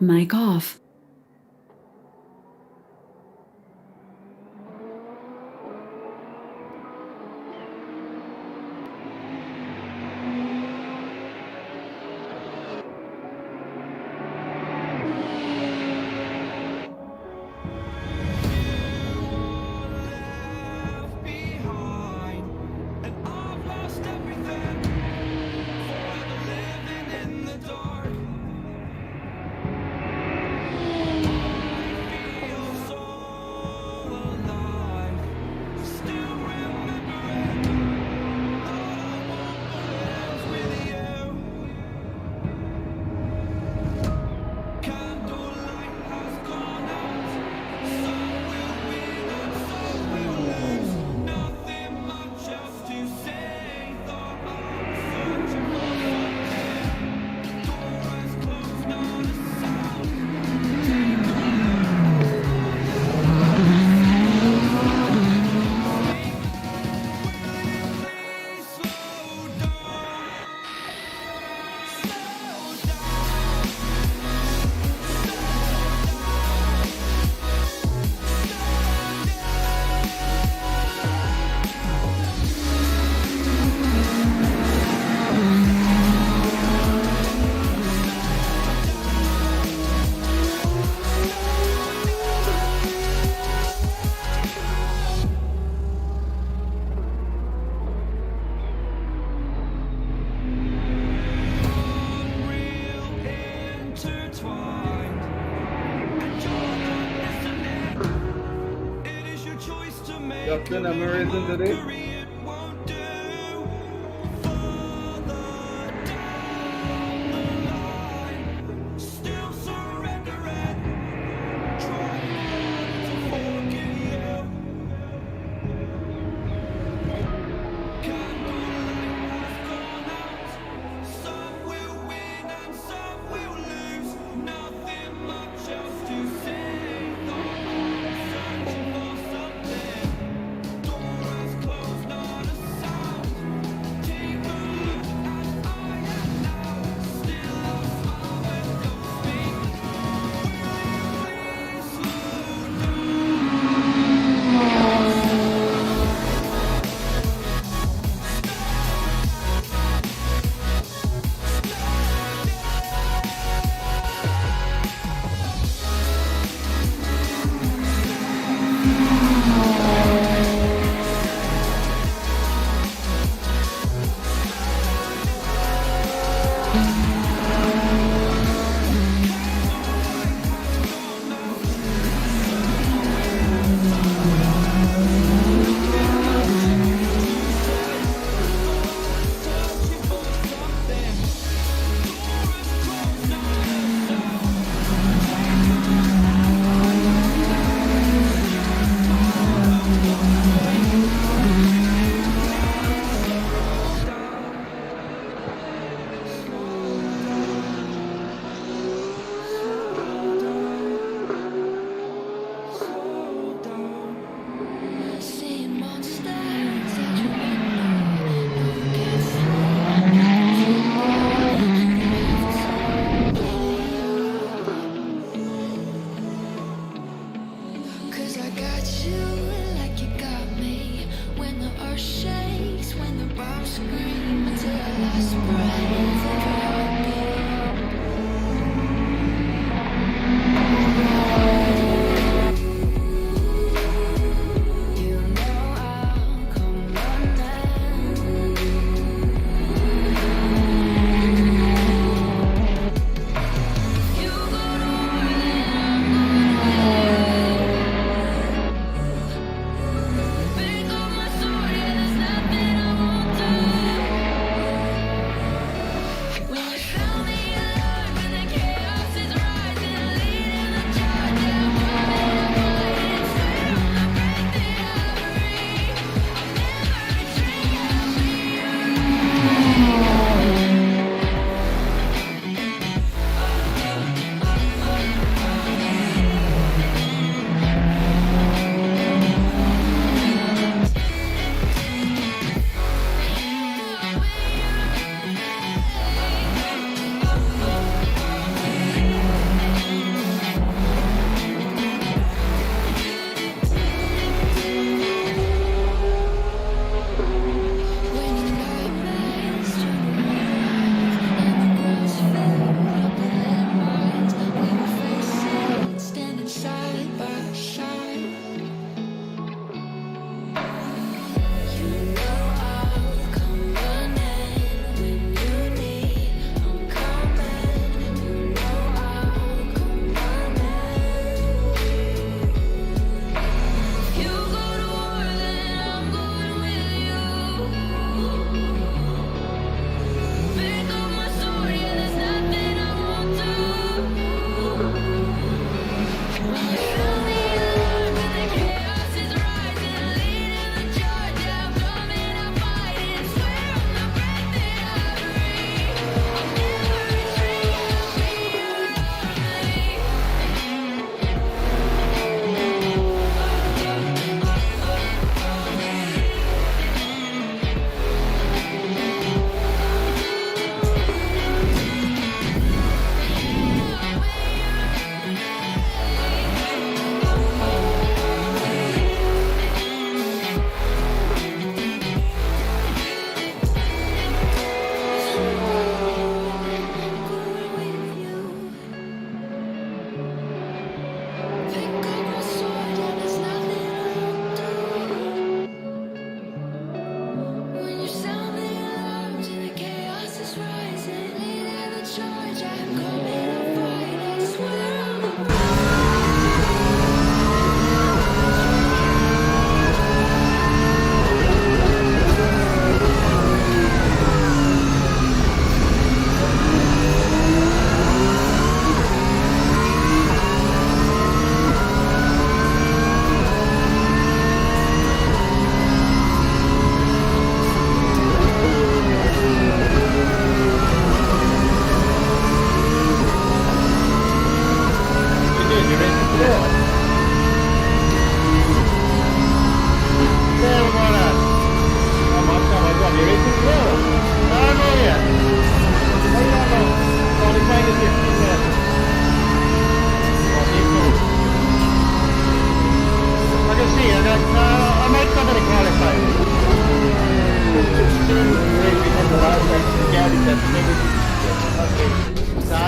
Mic off. Captain, am I raising today?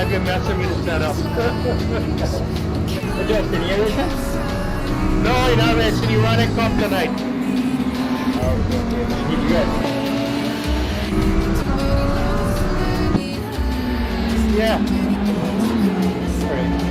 I've been messing with the setup. Justin, you racing? No, you're not racing. You run a cup tonight. You good? Yeah. All right.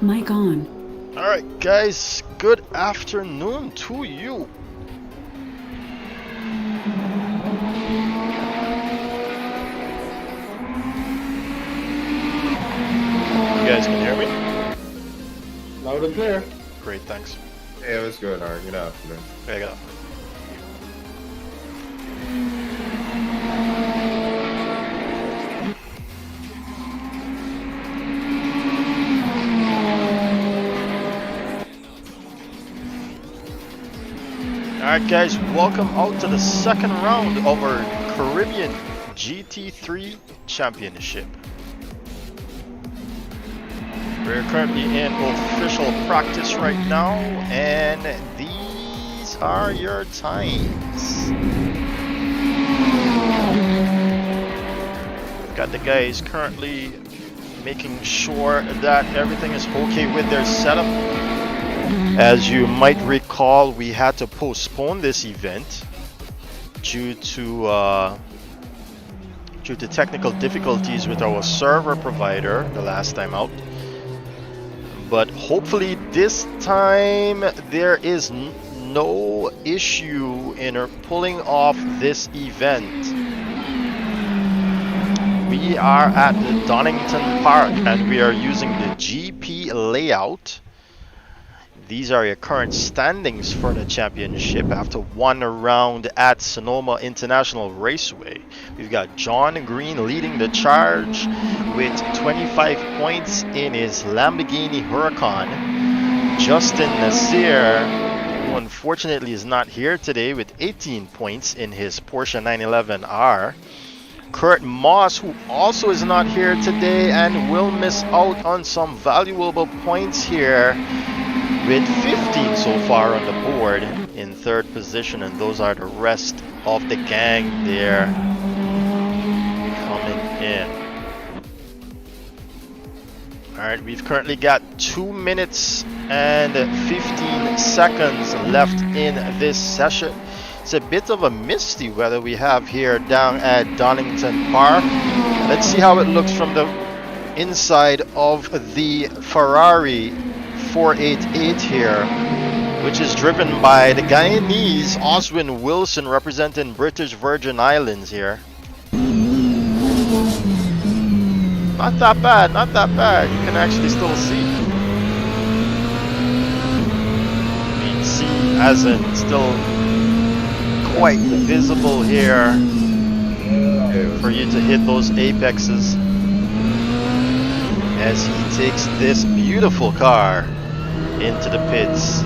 Mic on. Alright guys, good afternoon to you. You guys can hear me? Loud and clear. Great, thanks. Hey, it was good, alright, good afternoon. There you go. Alright guys, welcome out to the second round of our Caribbean GT3 Championship. We're currently in official practice right now, and these are your times. We've got the guys currently making sure that everything is okay with their setup. As you might recall, we had to postpone this event due to due to technical difficulties with our server provider the last time out. But hopefully this time there is no issue in her pulling off this event. We are at the Donington Park and we are using the GP layout. These are your current standings for the championship after one round at Sonoma International Raceway. We've got John Greene leading the charge with 25 points in his Lamborghini Huracan. Justin Nasseir, who unfortunately is not here today, with 18 points in his Porsche 911R. Kurt Moss, who also is not here today and will miss out on some valuable points here, with 15 so far on the board in third position, and those are the rest of the gang there coming in. Alright, we've currently got 2 minutes and 15 seconds left in this session. It's a bit of a misty weather we have here down at Donington Park. Let's see how it looks from the inside of the Ferrari 488 here, which is driven by the Guyanese Oswin Wilson, representing British Virgin Islands here. Not that bad, not that bad. You can actually still see. I mean, sea hasn't still quite visible here for you to hit those apexes as he takes this beautiful car into the pits.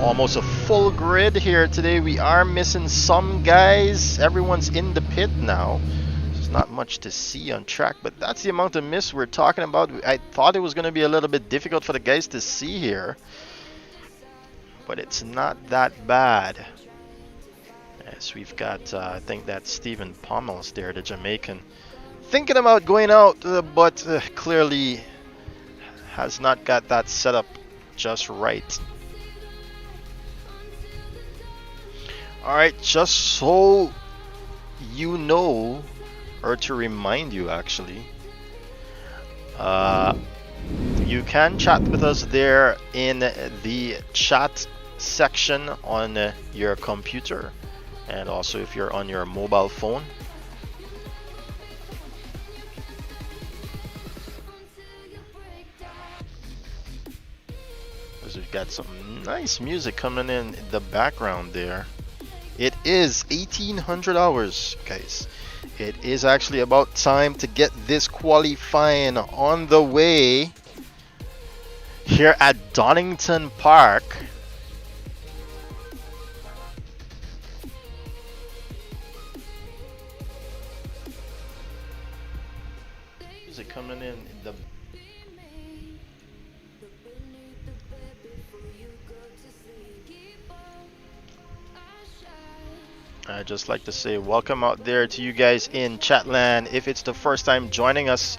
Almost a full grid here today. We are missing some guys. Everyone's in the pit now. There's not much to see on track, but that's the amount of mist we're talking about. I thought it was going to be a little bit difficult for the guys to see here, but it's not that bad. Yes, we've got, I think that's Stephen Pommels there, the Jamaican, thinking about going out, but clearly has not got that set up just right. Alright, just so you know, or to remind you actually, you can chat with us there in the chat section on your computer, and also if you're on your mobile phone. We've got some nice music coming in the background there. It is 1800 hours, guys. It is actually about time to get this qualifying on the way here at Donington Park. Music coming in the I'd just like to say welcome out there to you guys in Chatland. If it's the first time joining us,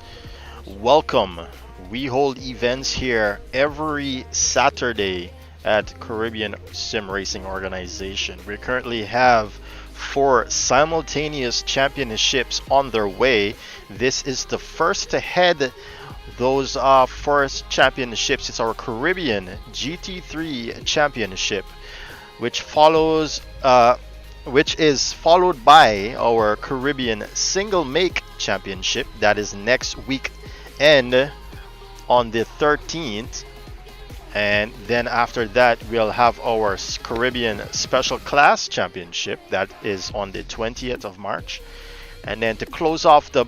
welcome. We hold events here every Saturday at Caribbean Sim Racing Organization. We currently have 4 simultaneous championships on their way. This is the first to head those first championships. It's our Caribbean GT3 championship, which is followed by our Caribbean Single Make Championship. That is next week and on the 13th. And then after that, we'll have our Caribbean Special Class Championship. That is on the 20th of March. And then to close off the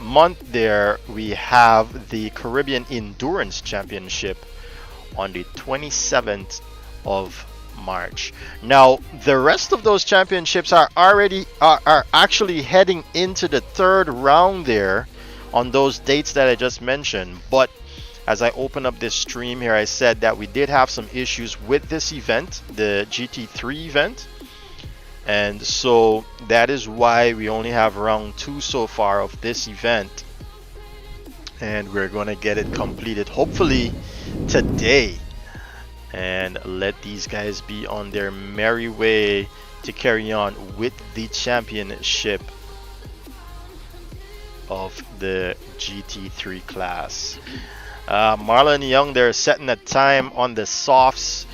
month there, we have the Caribbean Endurance Championship on the 27th of March. Now the rest of those championships are actually heading into the 3rd round there on those dates that I just mentioned. But as I open up this stream here, I said that we did have some issues with this event, the GT3 event, and so that is why we only have round 2 so far of this event, and we're going to get it completed hopefully today and let these guys be on their merry way to carry on with the championship of the GT3 class. Marlon Young, they're setting a time on the softs.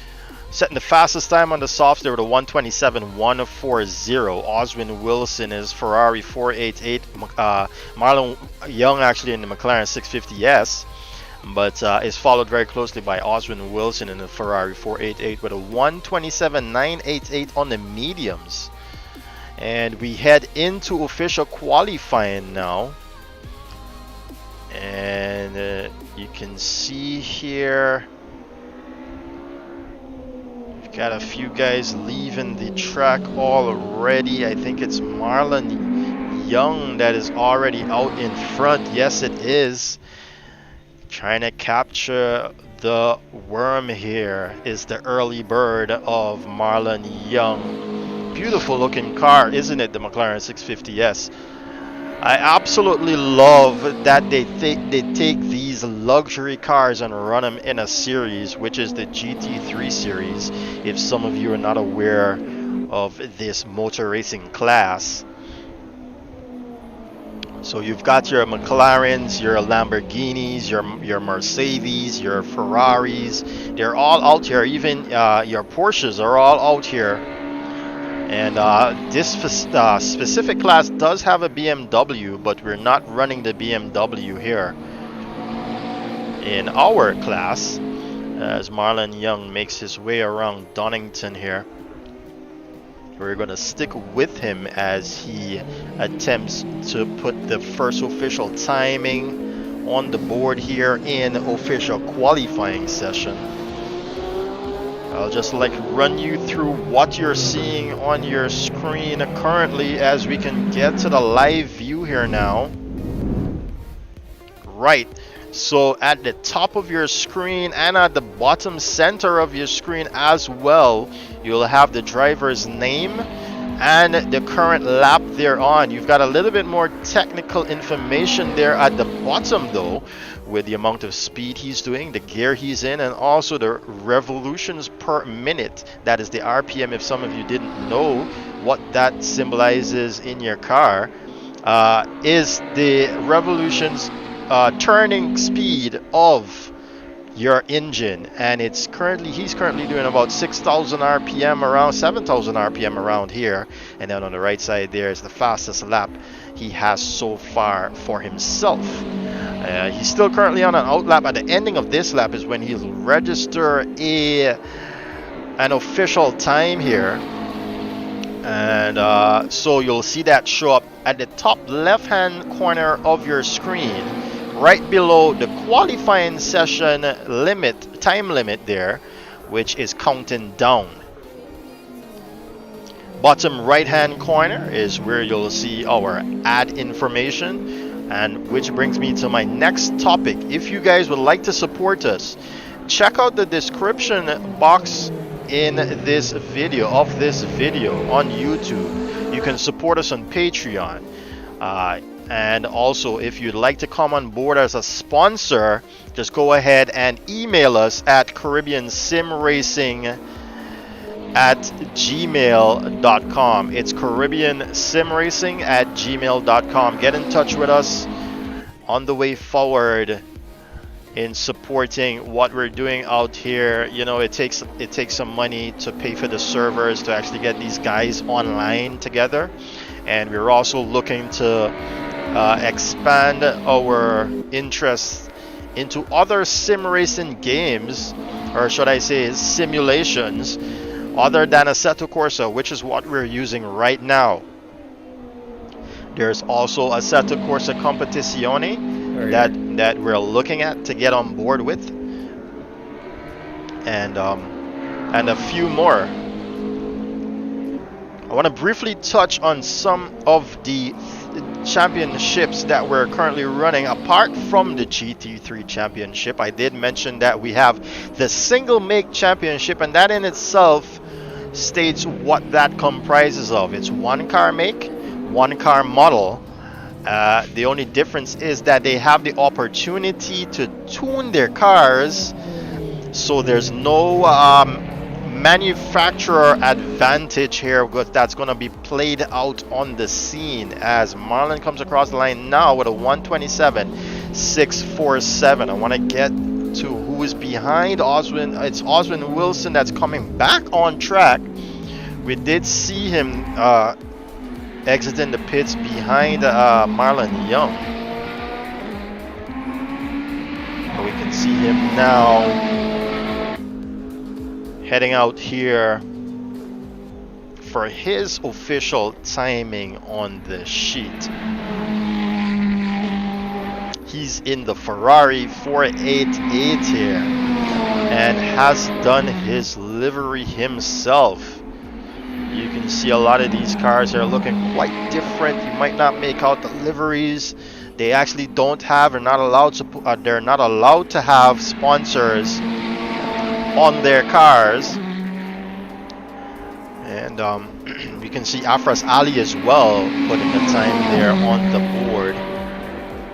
Setting the fastest time on the softs, they were the 127.140. Oswin Wilson is Ferrari 488. Marlon Young actually in the McLaren 650S, but is followed very closely by Oswin Wilson in the Ferrari 488 with a 127.988 on the mediums. And we head into official qualifying now. And you can see here, we've got a few guys leaving the track already. I think it's Marlon Young that is already out in front. Yes, it is. Trying to capture the worm here is the early bird of Marlon Young. Beautiful looking car, isn't it? The McLaren 650S. I absolutely love that they take these luxury cars and run them in a series, which is the GT3 series. If some of you are not aware of this motor racing class. So you've got your McLarens, your Lamborghinis, your Mercedes, your Ferraris. They're all out here. Even your Porsches are all out here. And this specific class does have a BMW, but we're not running the BMW here in our class, as Marlon Young makes his way around Donington here. We're going to stick with him as he attempts to put the first official timing on the board here in official qualifying session. I'll just run you through what you're seeing on your screen currently as we can get to the live view here now. Right. So at the top of your screen and at the bottom center of your screen as well, you'll have the driver's name and the current lap they're on. You've got a little bit more technical information there at the bottom though, with the amount of speed he's doing, the gear he's in, and also the revolutions per minute. That is the RPM, if some of you didn't know what that symbolizes in your car, is the revolutions turning speed of your engine. And he's currently doing about 6,000 RPM, around 7,000 RPM around here. And then on the right side there is the fastest lap he has so far for himself. He's still currently on an out lap. At the ending of this lap is when he'll register an official time here. And so you'll see that show up at the top left hand corner of your screen, right below the qualifying session time limit there, which is counting down. Bottom right hand corner is where you'll see our ad information, and which brings me to my next topic. If you guys would like to support us, check out the description box in this video on YouTube. You can support us on Patreon. And also, if you'd like to come on board as a sponsor, just go ahead and email us at caribbeansimracing@gmail.com. It's caribbeansimracing@gmail.com. Get in touch with us on the way forward in supporting what we're doing out here. You know, it takes some money to pay for the servers to actually get these guys online together, and we're also looking to expand our interest into other sim racing games, or should I say simulations, other than Assetto Corsa, which is what we're using right now. There's also Assetto Corsa Competizione that we're looking at to get on board with, and a few more. I want to briefly touch on some of the championships that we're currently running apart from the GT3 championship. I did mention that we have the single make championship, and that in itself states what that comprises of. It's one car make, one car model. The only difference is that they have the opportunity to tune their cars, so there's no manufacturer advantage here, because that's going to be played out on the scene as Marlon comes across the line now with a 127.647. I want to get to who is behind Oswin. It's Oswin Wilson that's coming back on track. We did see him exiting the pits behind Marlon Young. We can see him now heading out here for his official timing on the sheet. He's in the Ferrari 488 here and has done his livery himself. You can see a lot of these cars are looking quite different. You might not make out the liveries. They actually don't have, or not allowed to, they're not allowed to have sponsors on their cars. And you can see Afraz Allie as well putting the time there on the board.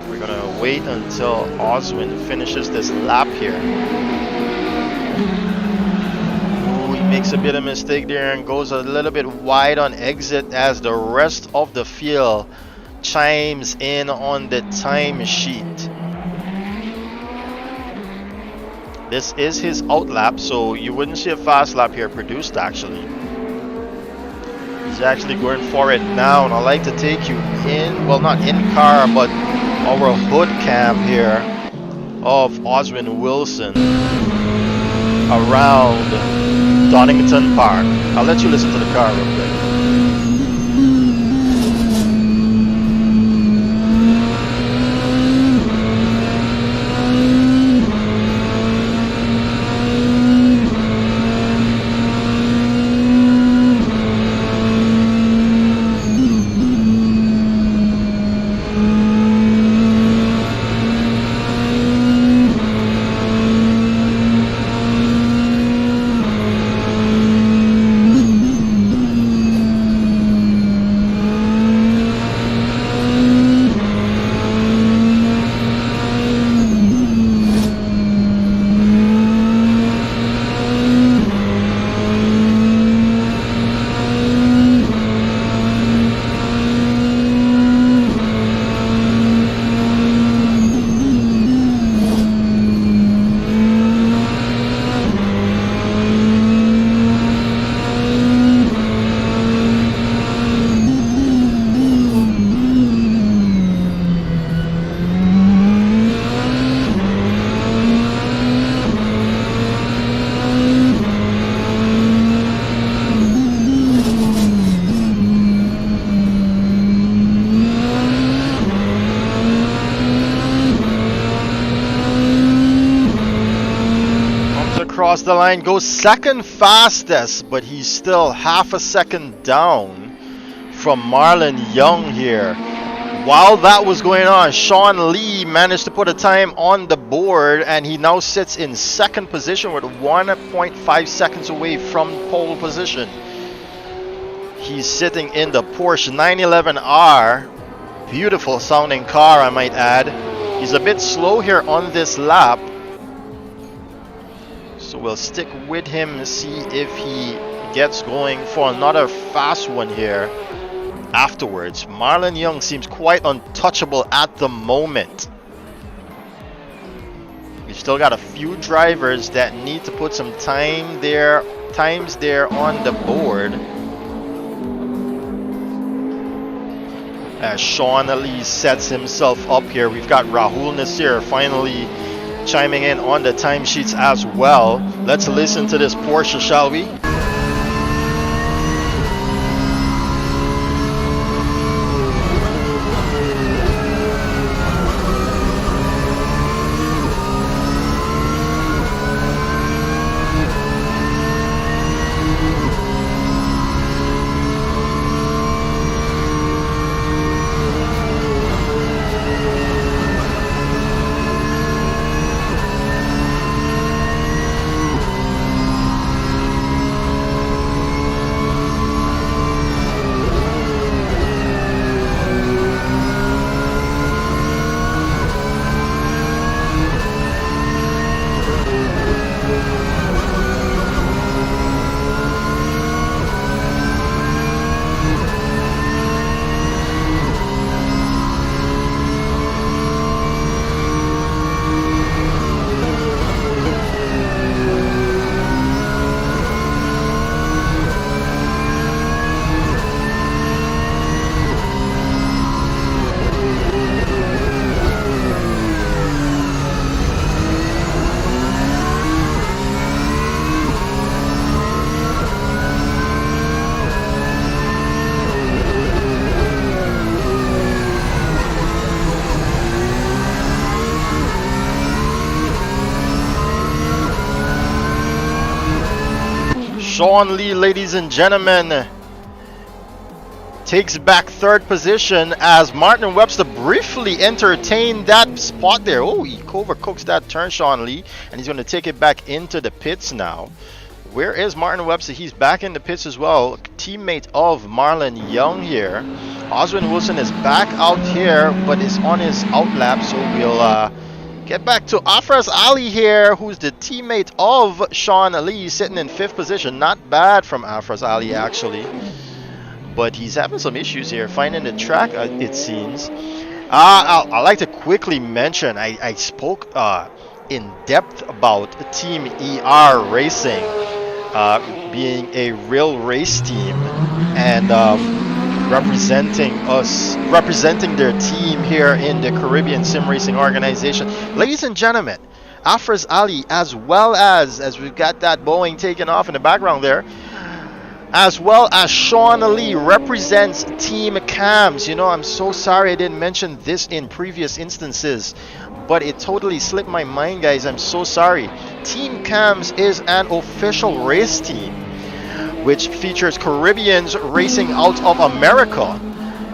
We're gonna wait until Oswin finishes this lap here. Ooh, he makes a bit of mistake there and goes a little bit wide on exit as the rest of the field chimes in on the time sheet. This is his out lap, so you wouldn't see a fast lap here produced actually. He's actually going for it now, and I like to take you in, well, not in car, but our hood cam here of Oswin Wilson around Donington Park. I'll let you listen to the car real quick. Across the line, goes second fastest, but he's still half a second down from Marlon Young here. While that was going on, Sean Lee managed to put a time on the board, and he now sits in second position with 1.5 seconds away from pole position. He's sitting in the Porsche 911R, beautiful sounding car I might add. He's a bit slow here on this lap, so we'll stick with him and see if he gets going for another fast one here afterwards. Marlon Young seems quite untouchable at the moment. We've still got a few drivers that need to put some times there on the board. As Sean Lee sets himself up here, we've got Rahul Nasseir finally chiming in on the timesheets as well. Let's listen to this Porsche, shall we? Sean Lee, ladies and gentlemen, takes back third position as Martin Webster briefly entertained that spot there. Oh, he overcooks that turn, Sean Lee, and he's going to take it back into the pits now. Where is Martin Webster? He's back in the pits as well. Teammate of Marlon Young here. Oswin Wilson is back out here, but is on his outlap, so we'll get back to Afraz Allie here, who's the teammate of Sean Lee, sitting in 5th position. Not bad from Afraz Allie, actually. But he's having some issues here, finding the track, it seems. I'd like to quickly mention, I spoke in depth about Team ER Racing being a real race team and representing their team here in the Caribbean Sim Racing Organization. Ladies and gentlemen, Afraz Ali, as well as we've got that Boeing taking off in the background there, as well as Sean Lee represents Team Cams. You know, I'm so sorry I didn't mention this in previous instances, but it totally slipped my mind, guys. I'm so sorry. Team Cams is an official race team which features Caribbeans racing out of America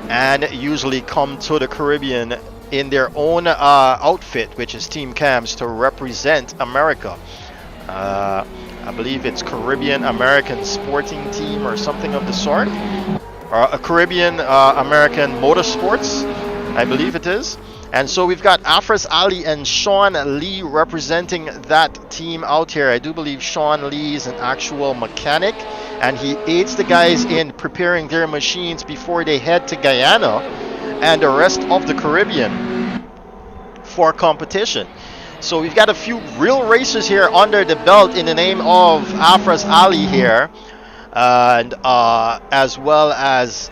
and usually come to the Caribbean in their own outfit, which is Team Cams, to represent America. I believe it's Caribbean American Sporting Team or something of the sort, or a Caribbean American Motorsports, I believe it is. And so we've got Afraz Ali and Sean Lee representing that team out here. I do believe Sean Lee is an actual mechanic, and he aids the guys in preparing their machines before they head to Guyana and the rest of the Caribbean for competition. So we've got a few real racers here under the belt in the name of Afraz Ali here, and as well as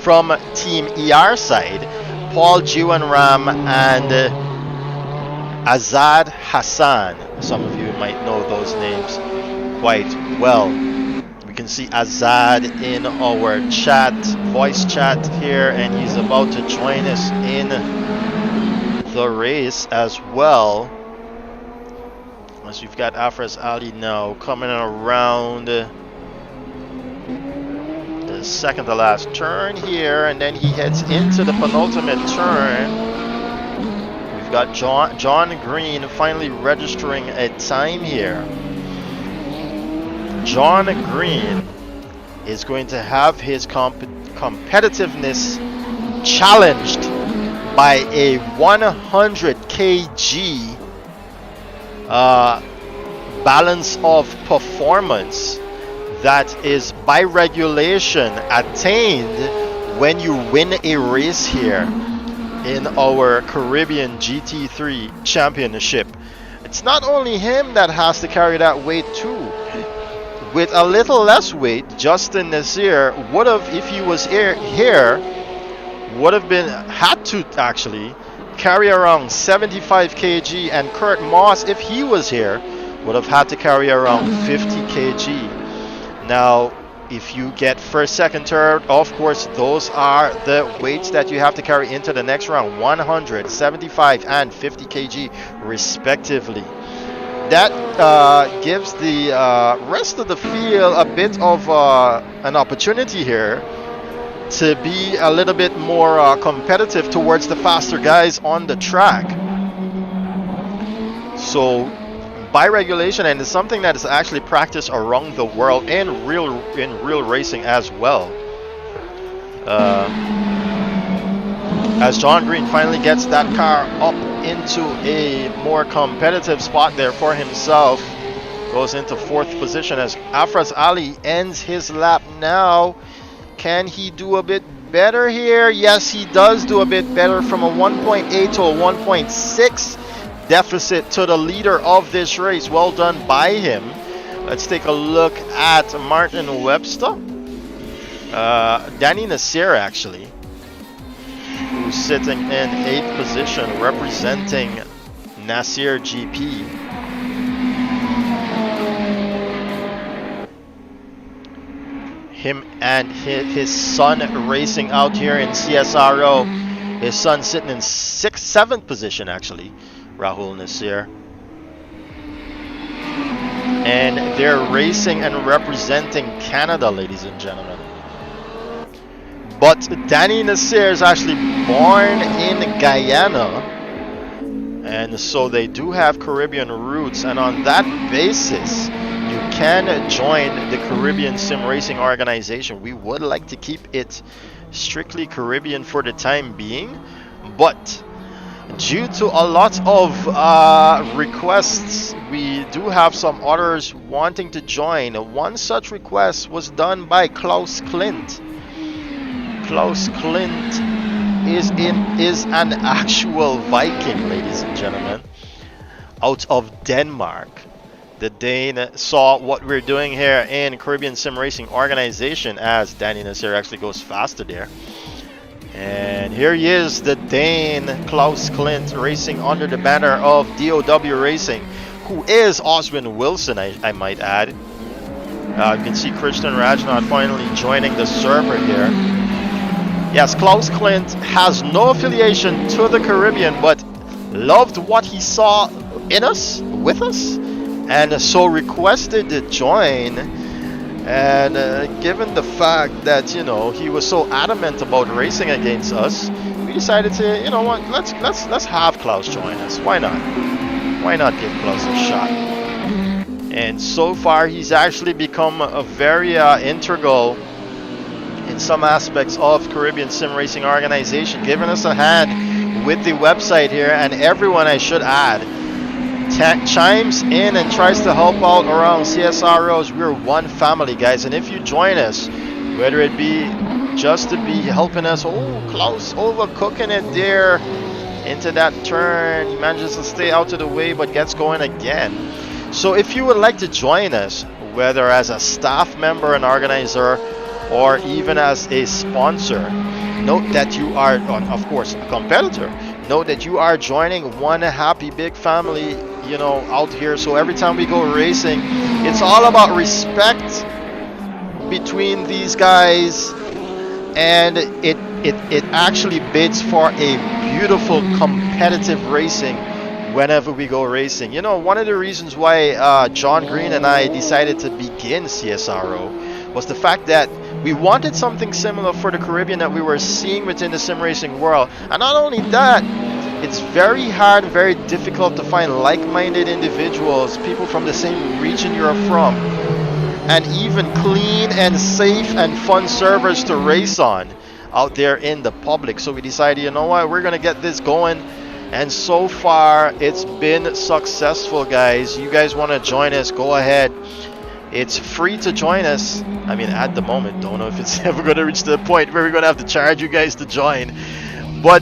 from Team ER side, Paul Jiwanram and Azaad Hassan. Some of you might know those names quite well. We can see Azaad in our chat, voice chat here, and he's about to join us in the race as well. As we've got Afraz Ali now coming around the second to last turn here, and then he heads into the penultimate turn. We've got John Greene finally registering a time here. John Greene is going to have his competitiveness challenged by a 100 kg balance of performance that is by regulation attained when you win a race here in our Caribbean GT3 championship. It's not only him that has to carry that weight too. With a little less weight, Justin Nasseir would have, if he was here, would have had to actually carry around 75 kg, and Kurt Moss, if he was here, would have had to carry around 50 kg. Now, if you get first, second, third, of course, those are the weights that you have to carry into the next round: 100, 75, and 50 kg, respectively. That gives the rest of the field a bit of an opportunity here to be a little bit more competitive towards the faster guys on the track. So, by regulation, and it's something that is actually practiced around the world in real racing as well. As John Greene finally gets that car up into a more competitive spot there for himself, goes into 4th position as Afraz Ali ends his lap now. Can he do a bit better here? Yes, he does do a bit better, from a 1.8 to a 1.6 deficit to the leader of this race. Well done by him. Let's take a look at Martin Webster. Danny Nasseir, actually, who's sitting in 8th position representing Nasseir GP. Him and his son racing out here in CSRO. His son sitting in 7th position, actually, Rahul Nasseir. and they're racing and representing Canada, ladies and gentlemen. But Danny Nasseir is actually born in Guyana, and so they do have Caribbean roots, and on that basis you can join the Caribbean Sim Racing organization. We would like to keep it strictly Caribbean for the time being, but due to a lot of requests, we do have some others wanting to join. One such request was done by Klaus Klint. Klaus Klint is an actual Viking, ladies and gentlemen, out of Denmark. The Dane saw what we're doing here in Caribbean Sim Racing organization, as Danny Nasseir actually goes faster there. And here he is, the Dane Klaus Klint, racing under the banner of DOW Racing, who is Oswin Wilson, I might add. You can see Christian Rajnath finally joining the server here. Yes, Klaus Klint has no affiliation to the Caribbean, but loved what he saw in us, with us, and so requested to join. And given the fact that, you know, he was so adamant about racing against us, we decided to, you know what, let's have Klaus join us. Why not? Why not give Klaus a shot? And so far, he's actually become a very integral in some aspects of Caribbean Sim Racing organization, giving us a hand with the website here, and everyone, I should add, chimes in and tries to help out around CSROs. We're one family, guys, and if you join us, whether it be just to be helping us, oh, Klaus overcooking it there into that turn, he manages to stay out of the way but gets going again. So if you would like to join us, whether as a staff member, an organizer, or even as a sponsor, note that you are, of course, a competitor. Note that you are joining one happy big family, you know, out here. So every time we go racing, it's all about respect between these guys, and it actually bids for a beautiful competitive racing whenever we go racing. You know, one of the reasons why John Greene and I decided to begin CSRO was the fact that we wanted something similar for the Caribbean that we were seeing within the sim racing world. And not only that, it's very hard, very difficult to find like-minded individuals, people from the same region you're from, and even clean and safe and fun servers to race on out there in the public. So we decided, you know what, we're gonna get this going, and so far it's been successful, guys. You guys want to join us, go ahead. It's free to join us. I mean, at the moment, don't know if it's ever going to reach the point where we're going to have to charge you guys to join. But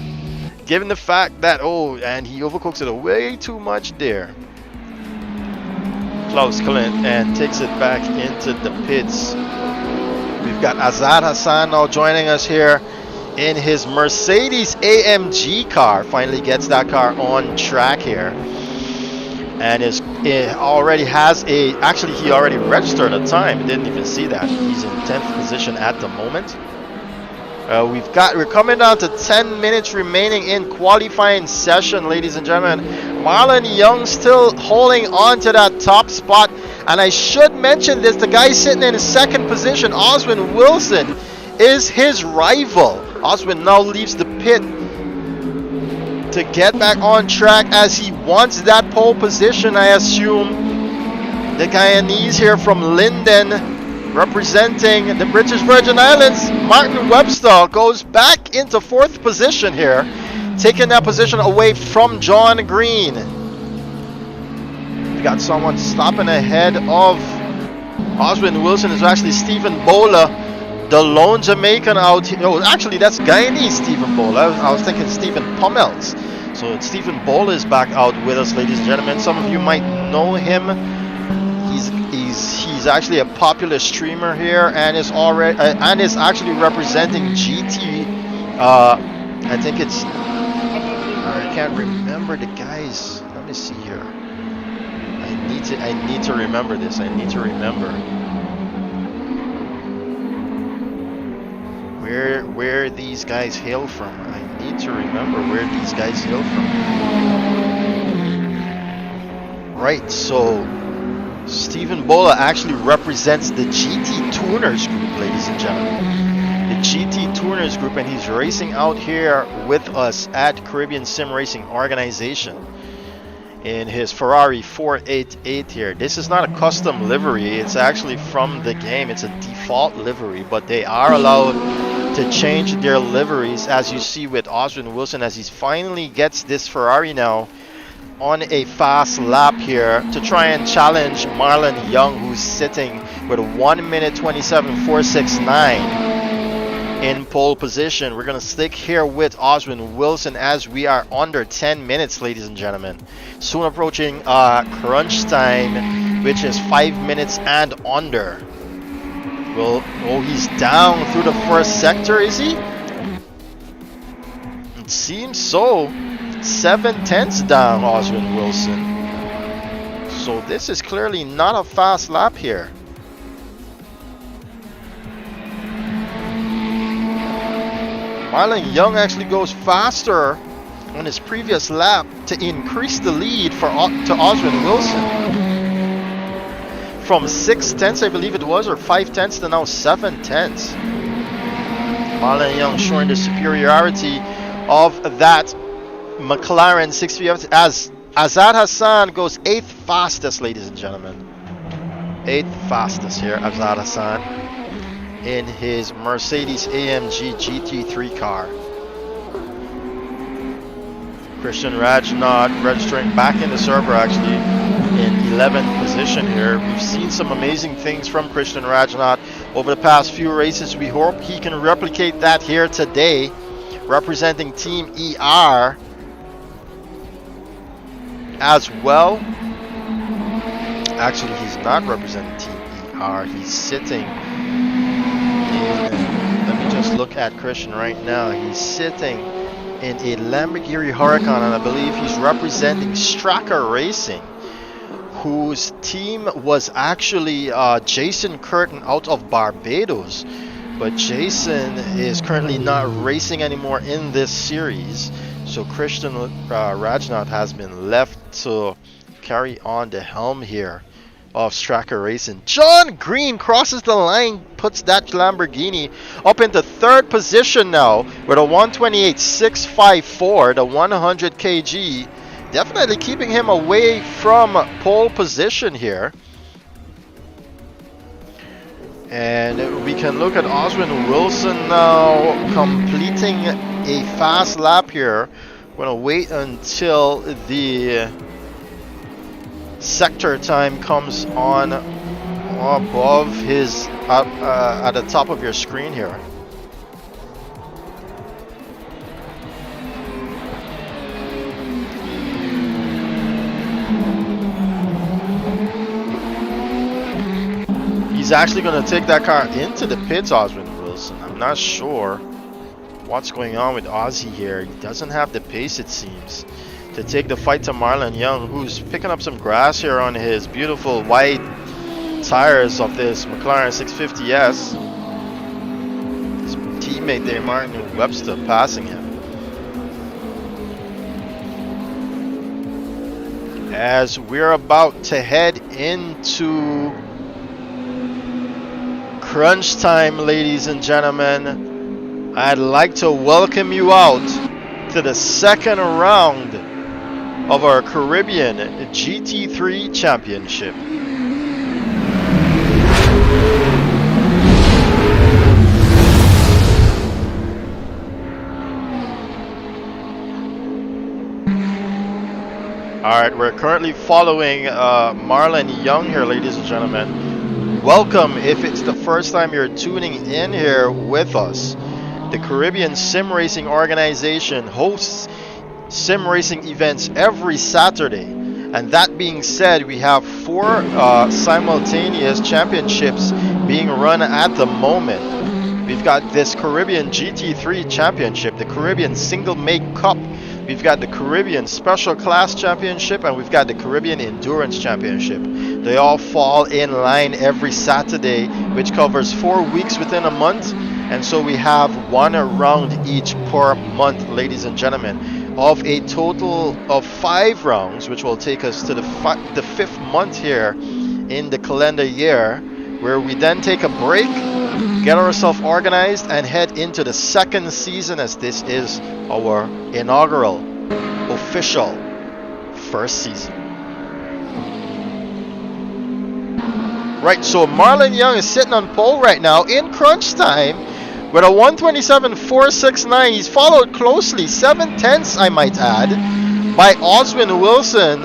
given the fact that, oh, and he overcooks it way too much there, Klaus Klint, and takes it back into the pits. We've got Azaad Hassan now joining us here in his Mercedes AMG car. Finally gets that car on track here. And it already has a, actually he already registered a time, didn't even see that. He's in 10th position at the moment. We're coming down to 10 minutes remaining in qualifying session, ladies and gentlemen. Marlon Young still holding on to that top spot. And I should mention this, the guy sitting in second position, Oswin Wilson, is his rival. Oswin now leaves the pit to get back on track as he wants that pole position, I assume. The Guyanese here from Linden, representing the British Virgin Islands, Martin Webster, goes back into 4th position here, taking that position away from John Greene. We got someone stopping ahead of Oswin Wilson. Is actually Stephen Bowler, the lone Jamaican out here. Oh, actually, that's Guyanese Stephen Bowler. I was thinking Stephen Pummels. So Stephen Bowler is back out with us, ladies and gentlemen. Some of you might know him. He's actually a popular streamer here, and is actually representing GT. I think it's. I can't remember the guys. Let me see here. I need to remember this. I need to remember where these guys hail from. I need to remember where these guys hail from. Right, so Stephen Bola actually represents the GT Tuners group, ladies and gentlemen. The GT Tuners group, and he's racing out here with us at Caribbean Sim Racing Organization in his Ferrari 488 here. This is not a custom livery, it's actually from the game. It's a default livery, but they are allowed to change their liveries, as you see with Oswin Wilson, as he finally gets this Ferrari now on a fast lap here to try and challenge Marlon Young, who's sitting with 1 minute 27.469 in pole position. We're gonna stick here with Oswin Wilson as we are under 10 minutes, ladies and gentlemen. Soon approaching crunch time, which is 5 minutes and under. Well, oh, he's down through the first sector, is he? It seems so. 7/10 down, Oswin Wilson. So this is clearly not a fast lap here. Marlon Young actually goes faster on his previous lap to increase the lead to Oswin Wilson. From 6/10, I believe it was, or 5/10 to now 7/10. Marlon Young showing the superiority of that McLaren 650 as Azaad Hassan goes 8th fastest, ladies and gentlemen. 8th fastest here, Azaad Hassan, in his Mercedes AMG GT3 car. Christian Rajnaut registering back in the server, actually in 11th position here. We've seen some amazing things from Christian Rajnaut over the past few races. We hope he can replicate that here today, representing Team ER as well. Actually, he's not representing Team ER. He's sitting in, let me just look at Christian right now. He's sitting in a Lamborghini Huracan, and I believe he's representing Stracker Racing, whose team was actually Jason Curtin out of Barbados. But Jason is currently not racing anymore in this series, so Christian Rajnaut has been left to carry on the helm here of Stracker Racing. John Greene crosses the line, puts that Lamborghini up into 3rd position now with a 128.654, the 100 kg, definitely keeping him away from pole position here. And we can look at Oswin Wilson now completing a fast lap here. We're gonna wait until the sector time comes on above his at the top of your screen here. He's actually going to take that car into the pits, Oswin Wilson. I'm not sure what's going on with Ozzy here. He doesn't have the pace, it seems, to take the fight to Marlon Young, who's picking up some grass here on his beautiful white tires of this McLaren 650S. His teammate there, Martin Webster, passing him. As we're about to head into crunch time, ladies and gentlemen, I'd like to welcome you out to the second round of our Caribbean GT3 Championship. Alright, we're currently following Marlon Young here, ladies and gentlemen. Welcome if it's the first time you're tuning in here with us. The Caribbean Sim Racing Organization hosts sim racing events every Saturday. And that being said, we have 4 simultaneous championships being run at the moment. We've got this Caribbean GT3 Championship, the Caribbean Single Make Cup, we've got the Caribbean Special Class Championship, and we've got the Caribbean Endurance Championship. They all fall in line every Saturday, which covers 4 weeks within a month. And so we have 1 round each per month, ladies and gentlemen, of a total of 5 rounds, which will take us to the 5th month here in the calendar year, where we then take a break, get ourselves organized, and head into the second season, as this is our inaugural official first season. Right, so Marlon Young is sitting on pole right now in crunch time with a 127.469. He's followed closely, 7/10 I might add, by Oswin Wilson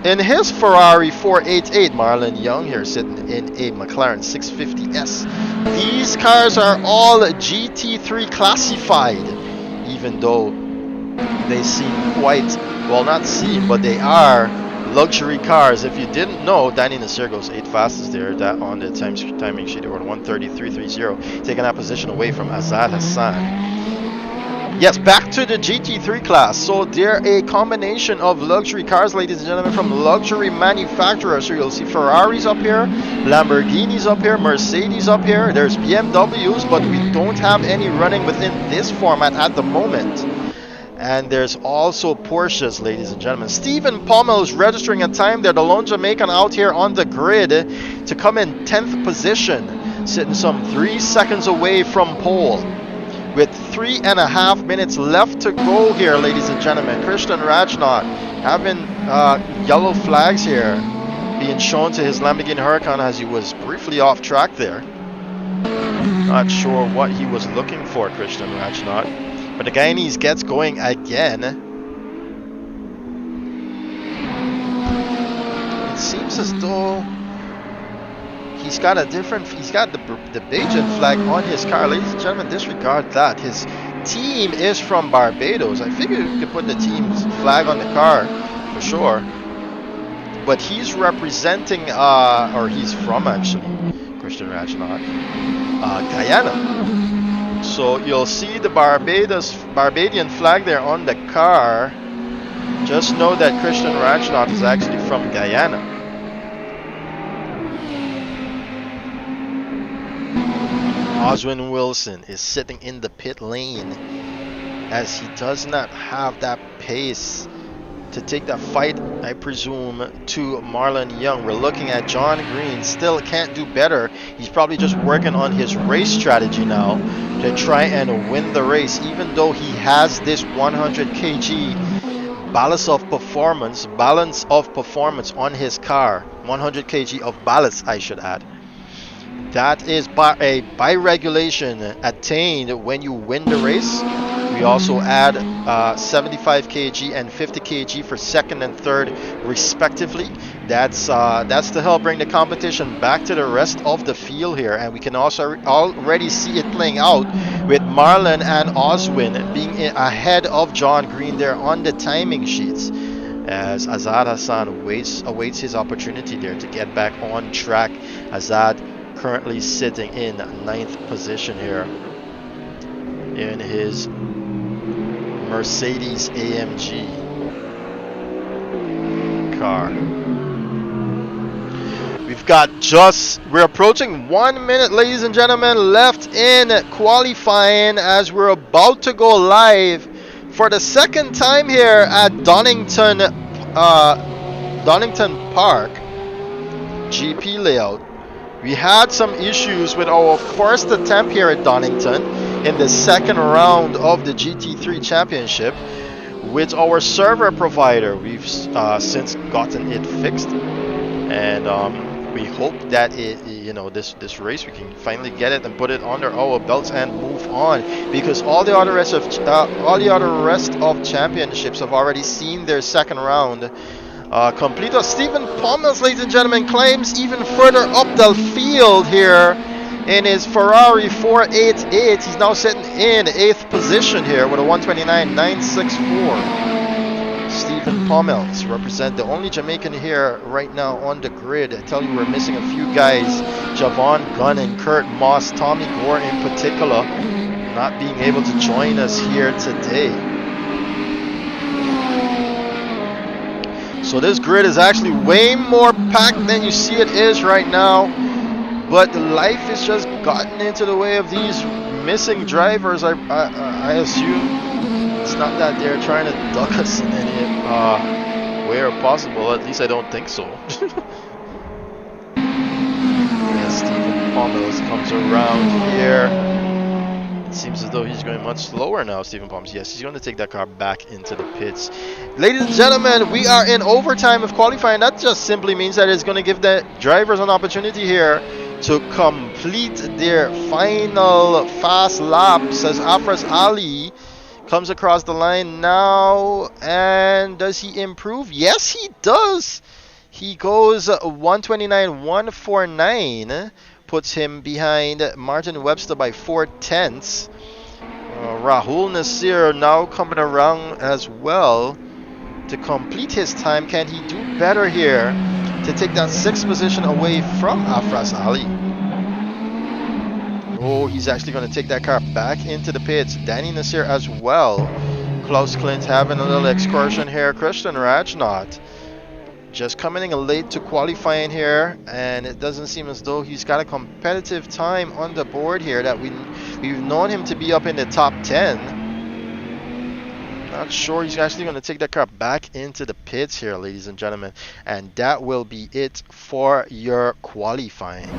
in his Ferrari 488. Marlon Young here sitting in a McLaren 650S. These cars are all GT3 classified, even though they seem quite, well, not seem, but they are luxury cars. If you didn't know, Danny Nasseir goes 8 fastest there. That on the timing sheet, or 1:33.30, taking that position away from Azaad Hassan. Yes, back to the GT3 class. So they're a combination of luxury cars, ladies and gentlemen, from luxury manufacturers. So you'll see Ferraris up here, Lamborghinis up here, Mercedes up here. There's BMWs, but we don't have any running within this format at the moment. And there's also Porsches, ladies and gentlemen. Stephen Pommel is registering a time there, the lone Jamaican out here on the grid to come in 10th position, sitting some 3 seconds away from pole. With 3.5 minutes left to go here, ladies and gentlemen. Christian Rajnaut having yellow flags here being shown to his Lamborghini Huracan as he was briefly off track there. Not sure what he was looking for, Christian Rajnaut. But the Guyanese gets going again. It seems as though he's got the Bajan flag on his car. Ladies and gentlemen, disregard that. His team is from Barbados. I figured we could put the team's flag on the car for sure. But he's representing, or he's from actually, Christian Rajnaut, Guyana. So you'll see the Barbadian flag there on the car. Just know that Christian Rajnaut is actually from Guyana. Oswin Wilson is sitting in the pit lane as he does not have that pace to take that fight, I presume, to Marlon Young. We're looking at John Greene, still can't do better. He's probably just working on his race strategy now to try and win the race, even though he has this 100 kg balance of performance on his car. 100 kg of ballast, I should add. That is by regulation attained when you win the race. We also add 75 kg and 50 kg for second and third respectively. That's to help bring the competition back to the rest of the field here, and we can also already see it playing out with Marlon and Oswin being ahead of John Greene there on the timing sheets, as Azaad Hassan awaits his opportunity there to get back on track. Azaad currently sitting in 9th position here in his Mercedes AMG car. We're approaching 1 minute, ladies and gentlemen, left in qualifying as we're about to go live for the second time here at Donington Park GP layout. We had some issues with our first attempt here at Donington in the second round of the GT3 Championship with our server provider. We've since gotten it fixed, and we hope that this race we can finally get it and put it under our belts and move on, because all the other rest of championships have already seen their second round complete. Stephen Pommels, ladies and gentlemen, climbs even further up the field here in his Ferrari 488. He's now sitting in 8th position here with a 129.964. Stephen Pommels represent the only Jamaican here right now on the grid. I tell you, we're missing a few guys. Jevon, Gunn, and Kurt Moss, Tommy Gore in particular, not being able to join us here today. So this grid is actually way more packed than you see it is right now, but life has just gotten into the way of these missing drivers. I assume it's not that they're trying to duck us in any way possible. At least I don't think so. Stephen Pommels comes around here. It seems as though he's going much slower now, Stephen Pommels. Yes, he's going to take that car back into the pits. Ladies and gentlemen, we are in overtime of qualifying. That just simply means that it's going to give the drivers an opportunity here to complete their final fast laps as Afraz Ali comes across the line now. And does he improve? Yes, he does. He goes 129.149, puts him behind Martin Webster by 4/10. Rahul Nasseir now coming around as well to complete his time. Can he do better here to take that 6th position away from Afraz Ali? Oh, he's actually going to take that car back into the pits. Danny Nasseir as well. Klaus Klint having a little excursion here. Christian Rajnath just coming in late to qualifying here, and it doesn't seem as though he's got a competitive time on the board here that we've known him to be up in the top 10. Not sure he's actually going to take that car back into the pits here, ladies and gentlemen, and that will be it for your qualifying.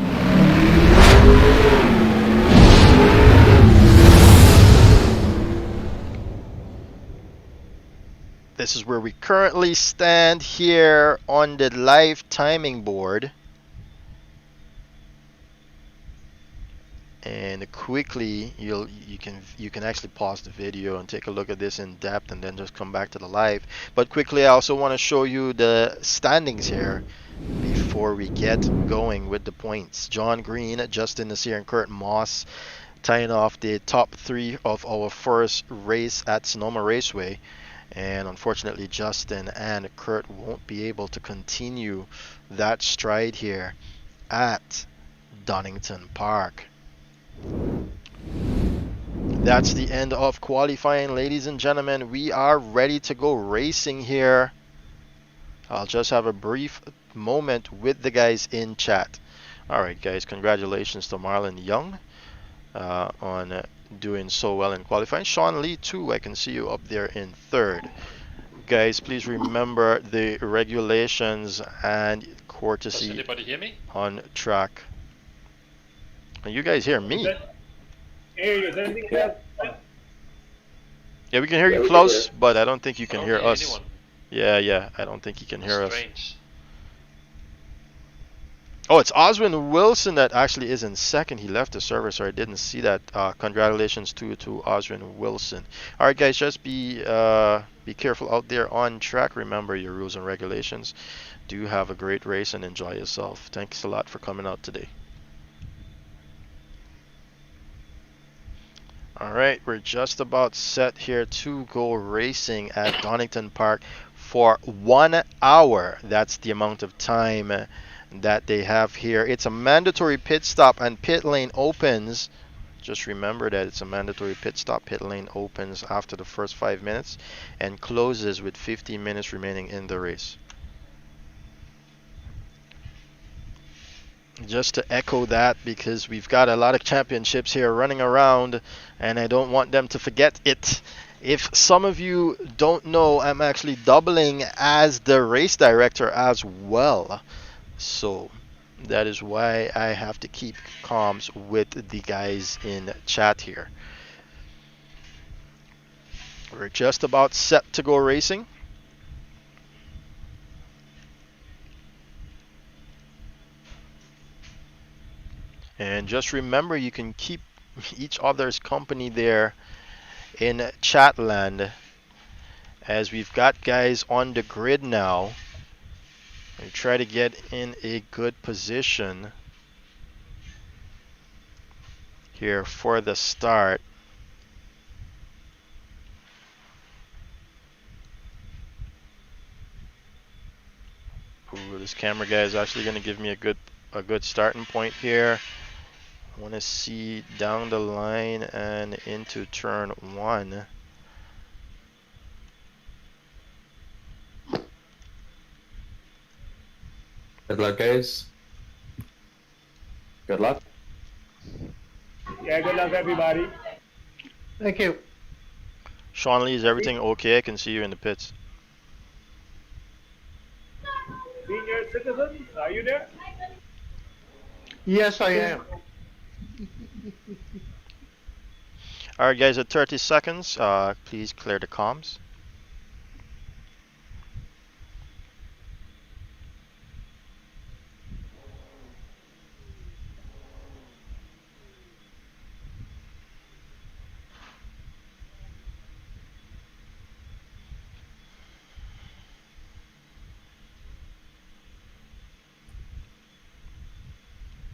This is where we currently stand here on the live timing board. And quickly, you can actually pause the video and take a look at this in depth, and then just come back to the live. But quickly, I also want to show you the standings here before we get going with the points. John Greene, Justin Nasseir, and Kurt Moss tying off the top 3 of our first race at Sonoma Raceway. And unfortunately, Justin and Kurt won't be able to continue that stride here at Donington Park. That's the end of qualifying, ladies and gentlemen. We are ready to go racing here. I'll just have a brief moment with the guys in chat. Alright guys, congratulations to Marlon Young on doing so well in qualifying. Sean Lee too, I can see you up there in 3rd. Guys, please remember the regulations and courtesy. Does anybody hear me? On track. Can you guys hear me? Yeah, we can hear you close, but I don't think you can hear us. Anyone. Yeah, I don't think you can hear us. Strange. Oh, it's Oswin Wilson that actually is in 2nd. He left the server, so I didn't see that. Congratulations to Oswin Wilson. All right, guys, just be careful out there on track. Remember your rules and regulations. Do have a great race and enjoy yourself. Thanks a lot for coming out today. All right, we're just about set here to go racing at Donington Park for 1 hour. That's the amount of time that they have here. It's a mandatory pit stop, and pit lane opens. Just remember that it's a mandatory pit stop. Pit lane opens after the first 5 minutes and closes with 15 minutes remaining in the race. Just to echo that, because we've got a lot of championships here running around and I don't want them to forget it. If some of you don't know, I'm actually doubling as the race director as well. So that is why I have to keep comms with the guys in chat here. We're just about set to go racing. And just remember, you can keep each other's company there in Chatland, as we've got guys on the grid now. We try to get in a good position here for the start. Ooh, this camera guy is actually going to give me a good starting point here. I want to see down the line and into turn 1. Good luck, guys. Good luck. Yeah, good luck, everybody. Thank you. Sean Lee, is everything okay? I can see you in the pits. Senior citizens, are you there? Yes, I am. Alright guys, at 30 seconds, please clear the comms.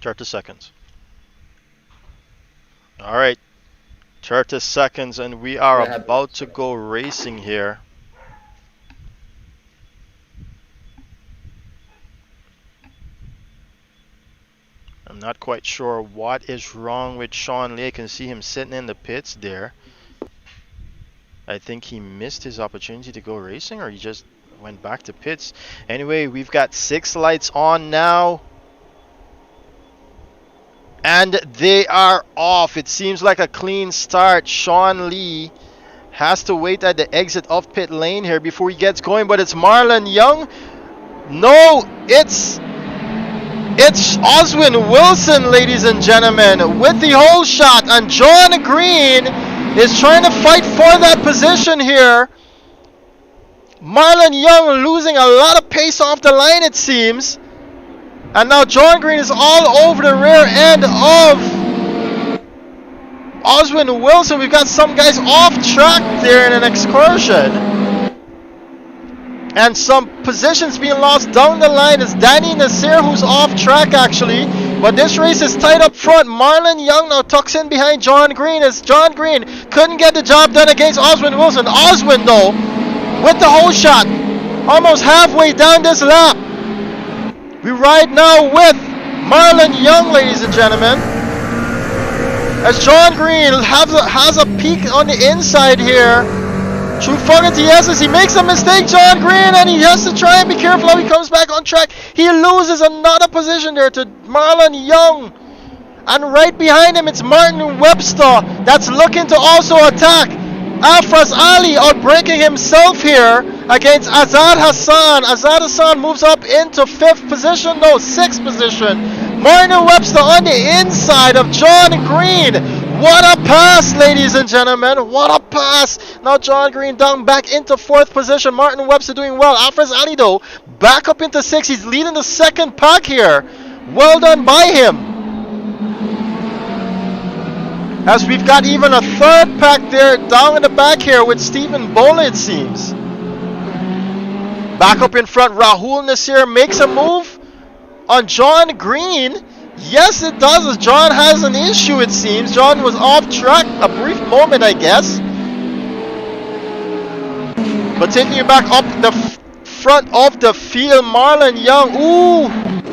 $30. Alright, 30 seconds and we are Yeah, about to go racing here. I'm not quite sure what is wrong with Sean Lee. I can see him sitting in the pits there. I think he missed his opportunity to go racing, or he just went back to pits. Anyway, we've got 6 lights on now. And they are off. It seems like a clean start. Sean Lee has to wait at the exit of pit lane here before he gets going, but it's Marlon Young. No, it's Oswin Wilson, ladies and gentlemen, with the whole shot, and John Greene is trying to fight for that position here. Marlon Young losing a lot of pace off the line, it seems. And now John Greene is all over the rear end of Oswin Wilson. We've got some guys off track there in an excursion. And some positions being lost down the line is Danny Nasseir, who's off track actually. But this race is tight up front. Marlon Young now tucks in behind John Greene as John Greene couldn't get the job done against Oswin Wilson. Oswin though, with the whole shot, almost halfway down this lap. We ride now with Marlon Young, ladies and gentlemen, as John Greene has a peek on the inside here. True Forget he makes a mistake, John Greene, and he has to try and be careful how he comes back on track. He loses another position there to Marlon Young. And right behind him, it's Martin Webster that's looking to also attack. Afraz Ali outbreaking himself here against Azaad Hassan. Azaad Hassan moves up into 5th position, no, 6th position. Martin Webster on the inside of John Greene. What a pass, ladies and gentlemen. What a pass. Now John Greene down back into 4th position. Martin Webster doing well. Afraz Ali though, back up into 6th. He's leading the 2nd pack here. Well done by him. As we've got even a 3rd pack there down in the back here with Stephen Bola, it seems. Back up in front, Rahul Nasseir makes a move on John Greene. Yes, it does, as John has an issue, it seems. John was off track a brief moment, I guess. But taking you back up the front of the field, Marlon Young. Ooh,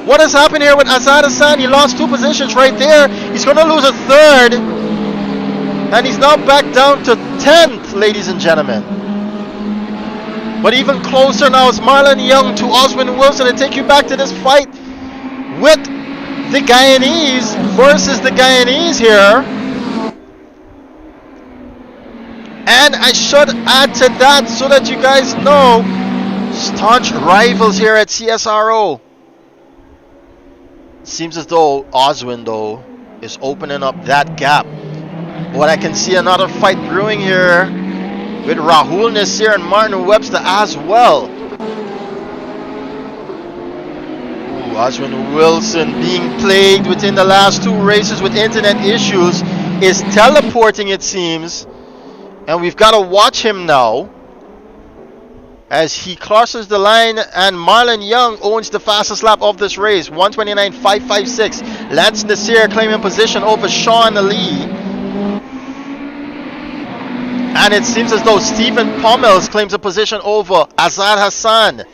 what has happened here with Azaad Hassan? He lost 2 positions right there. He's going to lose a 3rd. And he's now back down to 10th, ladies and gentlemen. But even closer now is Marlon Young to Oswin Wilson. And take you back to this fight with the Guyanese versus the Guyanese here. And I should add to that so that you guys know, staunch rivals here at CSRO. Seems as though Oswin though is opening up that gap. But I can see another fight brewing here with Rahul Nasseir and Martin Webster as well. Ooh, Oswin Wilson being plagued within the last 2 races with internet issues is teleporting, it seems. And we've got to watch him now as he crosses the line, and Marlon Young owns the fastest lap of this race, 129.556. Lance Nasseir claiming position over Sean Lee. And it seems as though Stephen Pommels claims a position over Azaad Hassan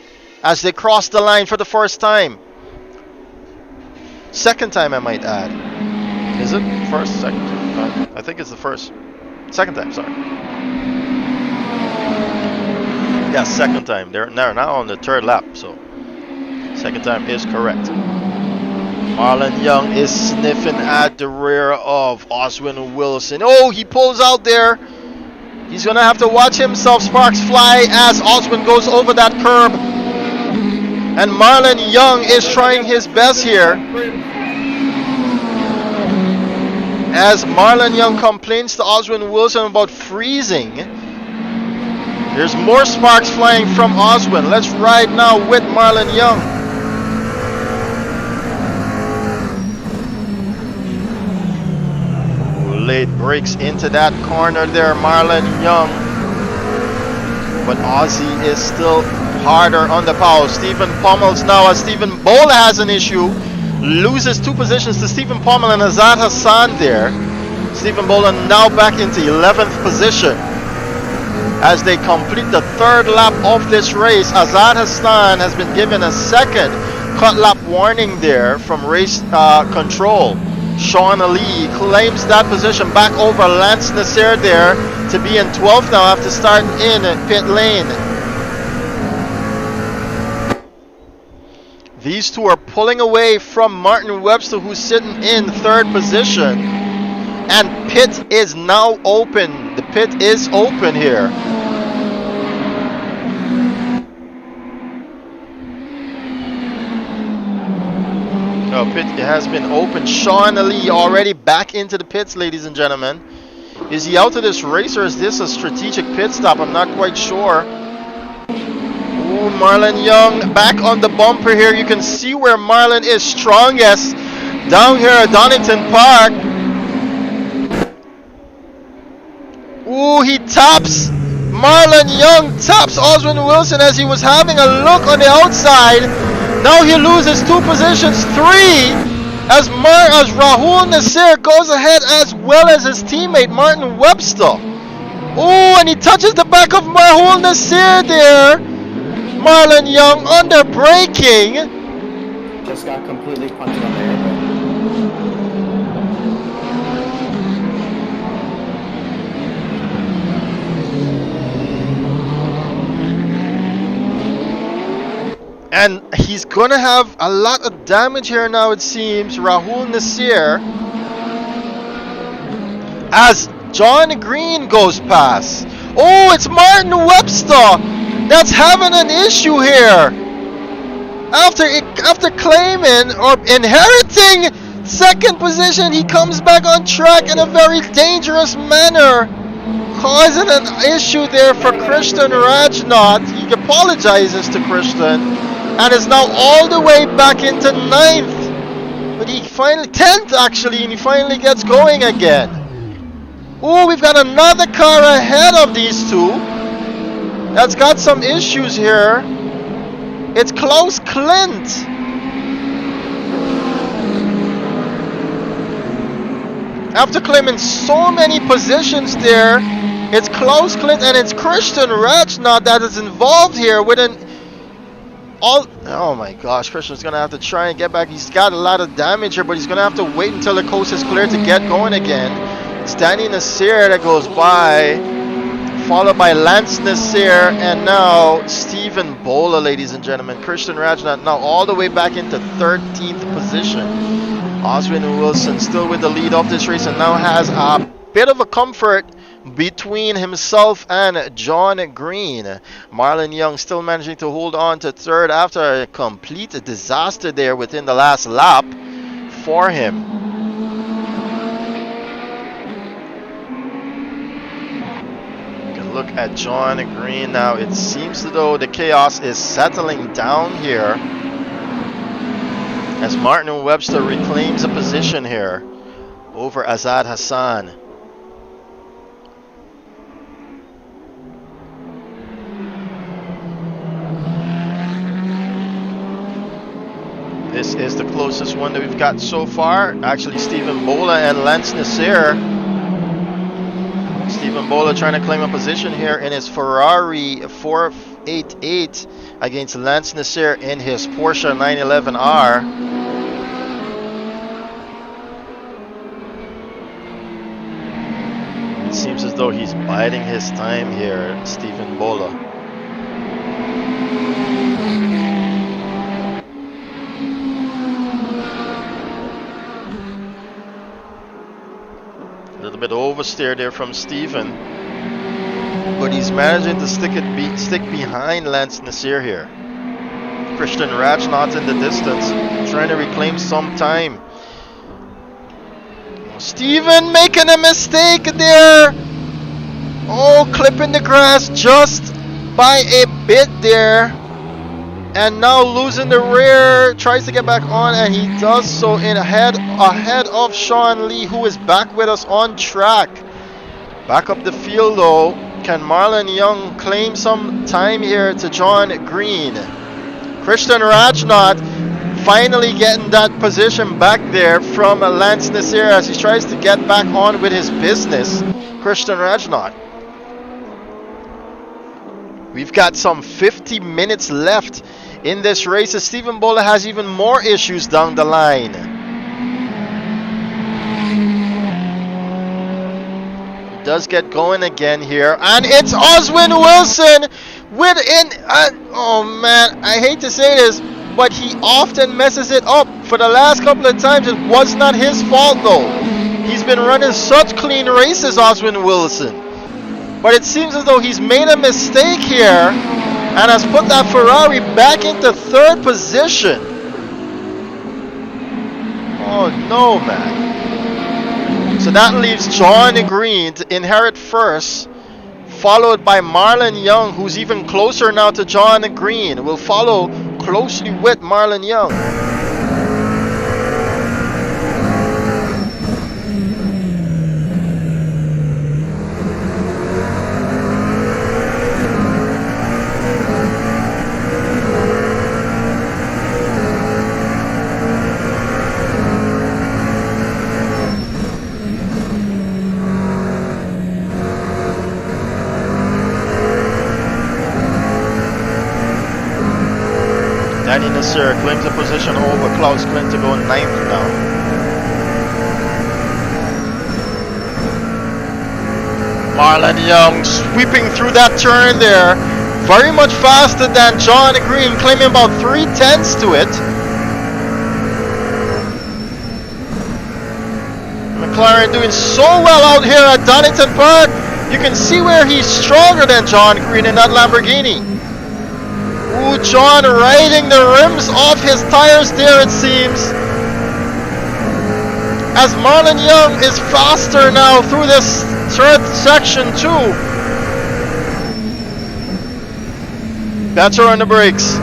as they cross the line for the first time. 2nd time, I might add. Is it? 1st? 2nd? I think it's the 1st. 2nd time, sorry. Yeah, 2nd time. They're now on the 3rd lap, so 2nd time is correct. Marlon Young is sniffing at the rear of Oswin Wilson. Oh, he pulls out there. He's going to have to watch himself. Sparks fly as Oswin goes over that curb. And Marlon Young is trying his best here. as Marlon Young complains to Oswin Wilson about freezing. There's more sparks flying from Oswin. Let's ride now with Marlon Young. Late breaks into that corner there, Marlon Young. But Ozzy is still harder on the power. Stephen Pommels now, as Stephen Bola has an issue. Loses 2 positions to Stephen Pommel and Azaad Hassan there. Stephen Bola now back into 11th position. As they complete the 3rd lap of this race, Azaad Hassan has been given a 2nd cut lap warning there from race control. Sean Ali claims that position back over Lance Nasseir there to be in 12th now after starting in pit lane. These two are pulling away from Martin Webster, who's sitting in 3rd position. And pit is now open. The pit is open here. Oh, pit has been open. Sean Ali already back into the pits, ladies and gentlemen. Is he out of this race, or is this a strategic pit stop? I'm not quite sure. Ooh, Marlon Young back on the bumper here. You can see where Marlon is strongest down here at Donington Park. Ooh, he taps. Marlon Young taps Oswin Wilson as he was having a look on the outside. Now he loses 2 positions, 3, as Rahul Nasseir goes ahead, as well as his teammate Martin Webster. Oh, and he touches the back of Rahul Nasseir there. Marlon Young under braking. Just got completely punched on the airport. And he's gonna have a lot of damage here now, it seems. Rahul Nasseir, as John Greene goes past. Oh, it's Martin Webster that's having an issue here. After claiming or inheriting 2nd position, he comes back on track in a very dangerous manner, causing an issue there for Christian Rajnath. He apologizes to Christian. And is now all the way back into 9th. But he finally, 10th actually, and he finally gets going again. Oh, we've got another car ahead of these two that's got some issues here. It's Klaus Klint. After claiming so many positions there, it's Klaus Klint and it's Christian Rajnath that is involved here with an oh my gosh, Christian's gonna have to try and get back. He's got a lot of damage here, but he's gonna have to wait until the coast is clear to get going again. It's Danny Nasseir that goes by, followed by Lance Nasseir, and now Stephen Bola, ladies and gentlemen. Christian Rajnath now all the way back into 13th position. Oswin Wilson still with the lead of this race and now has a bit of a comfort between himself and John Greene. Marlon Young still managing to hold on to 3rd after a complete disaster there within the last lap for him. You can look at John Greene now. It seems as though the chaos is settling down here as Martin Webster reclaims a position here over Azaad Hassan. This is the closest one that we've got so far. Actually, Stephen Bola and Lance Nasseir. Stephen Bola trying to claim a position here in his Ferrari 488 against Lance Nasseir in his Porsche 911R. It seems as though he's biding his time here, Stephen Bola. A little bit oversteer there from Stephen, but he's managing to stick behind Lance Nasseir here. Christian Rajnath in the distance, trying to reclaim some time. Steven making a mistake there. Oh, clipping the grass just by a bit there. And now losing the rear. Tries to get back on, and he does so in ahead of Sean Lee, who is back with us on track. Back up the field though. Can Marlon Young claim some time here to John Greene? Christian Rajnath finally getting that position back there from Lance Nasseir as he tries to get back on with his business. Christian Rajnath. We've got some 50 minutes left in this race as Stephen Bowler has even more issues down the line. Does get going again here, and it's Oswin Wilson oh man, I hate to say this, but he often messes it up. For the last couple of times it was not his fault though. He's been running such clean races, Oswin Wilson, but it seems as though he's made a mistake here and has put that Ferrari back into third position. Oh no, man. So that leaves John Greene to inherit first, followed by Marlon Young, who's even closer now to John Greene. Will follow closely with Marlon Young. Nasseir claims the position over Klaus Klint to go 9th now. Marlon Young sweeping through that turn there, very much faster than John Greene, claiming about 3/10 to it. McLaren doing so well out here at Donington Park. You can see where he's stronger than John Greene in that Lamborghini. Ooh, John riding the rims off his tires there, it seems. As Marlon Young is faster now through this third section too. Better on the brakes.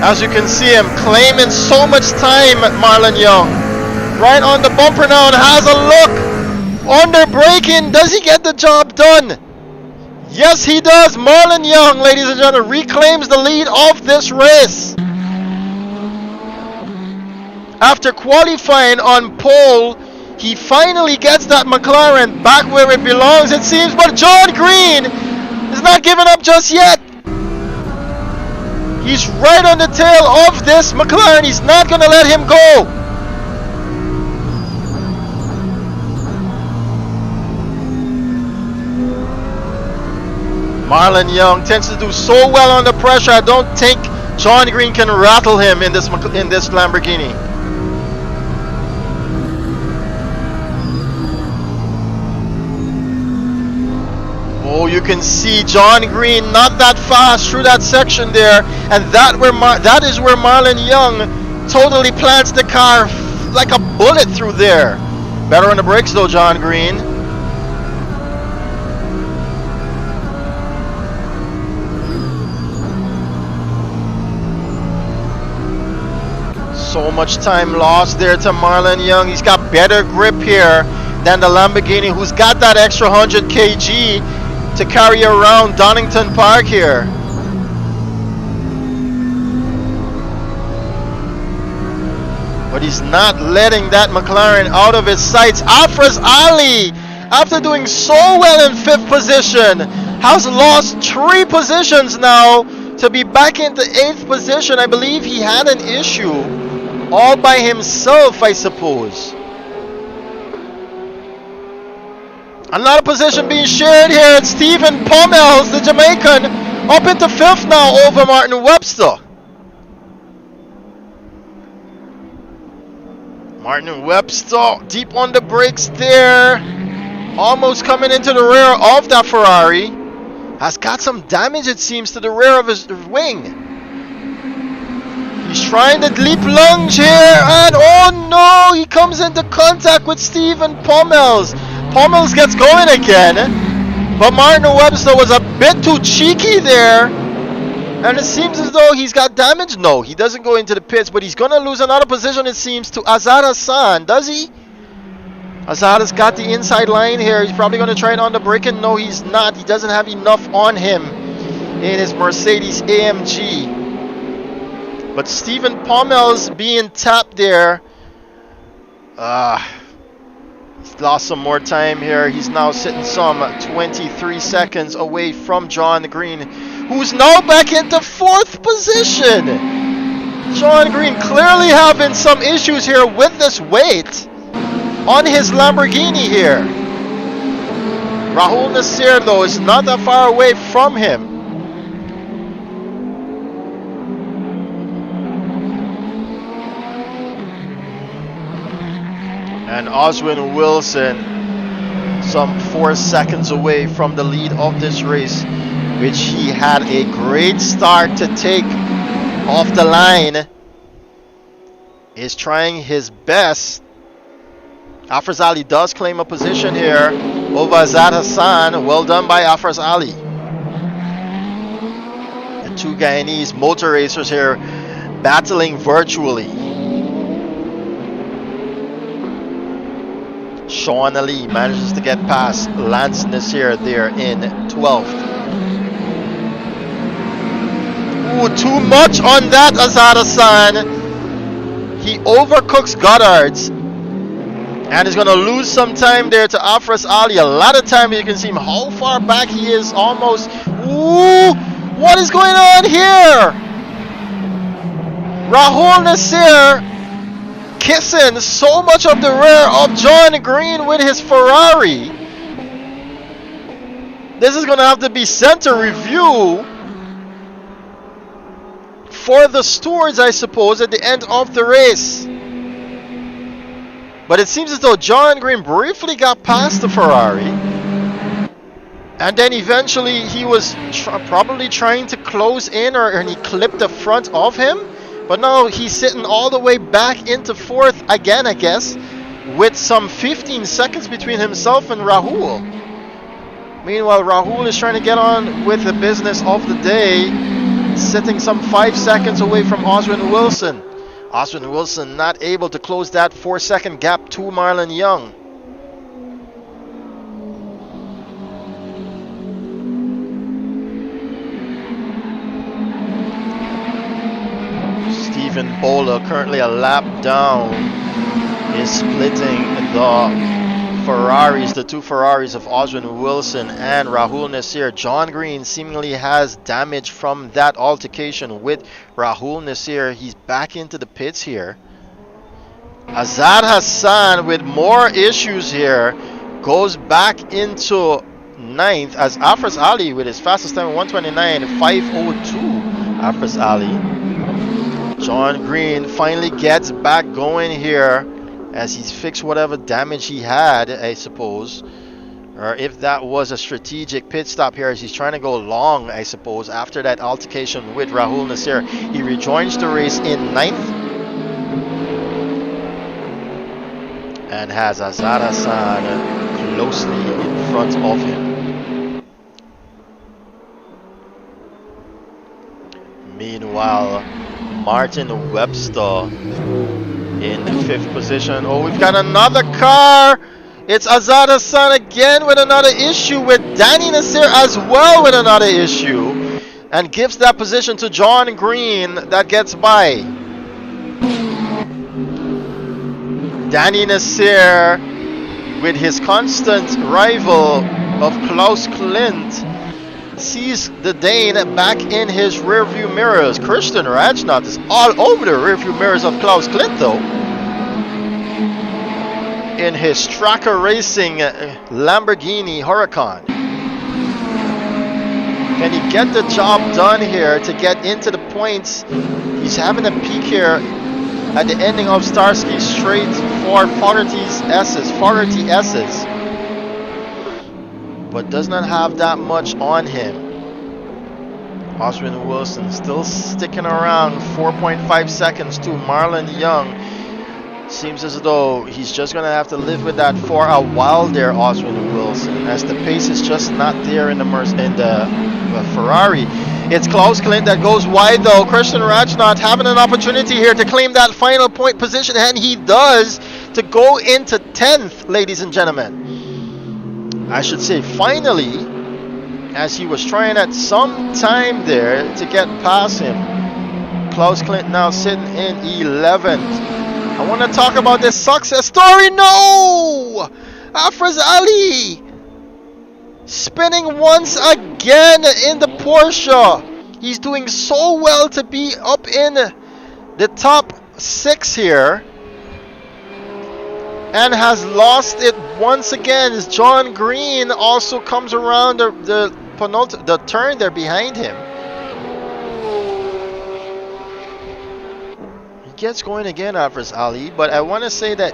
As you can see him claiming so much time, Marlon Young. Right on the bumper now and has a look. Under braking, does he get the job done? Yes, he does. Marlon Young, ladies and gentlemen, reclaims the lead of this race. After qualifying on pole, he finally gets that McLaren back where it belongs, it seems. But John Greene is not giving up just yet. He's right on the tail of this McLaren. He's not going to let him go. Marlon Young tends to do so well under pressure. I don't think John Greene can rattle him in this Lamborghini. Oh, you can see John Greene not that fast through that section there, and that is where Marlon Young totally plants the car like a bullet through there. Better on the brakes though, John Greene. So much time lost there to Marlon Young. He's got better grip here than the Lamborghini, who's got that extra 100 kg to carry around Donington Park here. But he's not letting that McLaren out of his sights. Afraz Allie, after doing so well in 5th position, has lost 3 positions now to be back into 8th position. I believe he had an issue all by himself, I suppose. Another position being shared here. It's Stephen Pommels, the Jamaican, up into 5th now over Martin Webster. Martin Webster deep on the brakes there, almost coming into the rear of that Ferrari. Has got some damage, it seems, to the rear of his wing. He's Trying the leap lunge here, and oh no, he comes into contact with Stephen Pommels. Pommels gets going again, but Martin Webster was a bit too cheeky there, and it seems as though he's got damage. No, he doesn't go into the pits, but he's gonna lose another position, it seems, to Azaad Hassan, does he? Azaad has got the inside line here. He's probably gonna try it on the braking. No, he's not. He doesn't have enough on him in his Mercedes AMG. But Stephen Pommels being tapped there. He's lost some more time here. He's now sitting some 23 seconds away from John Greene, who's now back into 4th position. John Greene clearly having some issues here with this weight on his Lamborghini here. Rahul Nasseir, though, is not that far away from him. And Oswin Wilson, some 4 seconds away from the lead of this race, which he had a great start to take off the line, is trying his best. Afraz Ali does claim a position here over Azaad Hassan. Well done by Afraz Ali. The two Guyanese motor racers here battling virtually. Sean Ali manages to get past Lance Nasseir there in 12th. Ooh, too much on that, Azaad Hassan. He overcooks Goddard's and is going to lose some time there to Afraz Ali. A lot of time. You can see him how far back he is, almost. Ooh, what is going on here? Rahul Nasseir kissing so much of the rear of John Greene with his Ferrari. This is going to have to be sent to review for the stewards, I suppose, at the end of the race. But it seems as though John Greene briefly got past the Ferrari, and then eventually he was probably trying to close in, and he clipped the front of him. But now he's sitting all the way back into 4th again, I guess, with some 15 seconds between himself and Rahul. Meanwhile, Rahul is trying to get on with the business of the day, sitting some 5 seconds away from Oswin Wilson. Oswin Wilson not able to close that 4-second gap to Marlon Young. Stephen Bowler, currently a lap down, is splitting the Ferraris, the two Ferraris of Oswin Wilson and Rahul Nasseir. John Greene seemingly has damage from that altercation with Rahul Nasseir. He's back into the pits here. Azaad Hassan with more issues here goes back into 9th as Afraz Ali with his fastest time 1:29.502. Afraz Ali. John Greene finally gets back going here as he's fixed whatever damage he had, I suppose. Or if that was a strategic pit stop here as he's trying to go long, I suppose, after that altercation with Rahul Nasseir. He rejoins the race in 9th. And has Azaad Hassan closely in front of him. Meanwhile, Martin Webster in 5th position. Oh, we've got another car. It's Azaad Hassan again with another issue, with Danny Nasseir as well with another issue, and gives that position to John Greene that gets by. Danny Nasseir, with his constant rival of Klaus Klint, sees the Dane back in his rearview mirrors. Christian Rajnath is all over the rearview mirrors of Klaus Klint, though, in his Tracker Racing Lamborghini Huracan. Can he get the job done here to get into the points? He's having a peak here at the ending of Starsky Straight for 40 S's, but does not have that much on him. Oswin Wilson still sticking around. 4.5 seconds to Marlon Young. Seems as though he's just going to have to live with that for a while there, Oswin Wilson, as the pace is just not there in the Ferrari. It's Klaus Klint that goes wide though. Christian Rajnath having an opportunity here to claim that final point position, and he does, to go into 10th, ladies and gentlemen. I should say finally, as he was trying at some time there to get past him. Klaus Klint now sitting in 11th. I want to talk about this success story. No! Afraz Allie spinning once again in the Porsche. He's doing so well to be up in the top 6 here, and has lost it once again as John Greene also comes around the turn there behind him. Gets going again, Afraz Allie, but I want to say that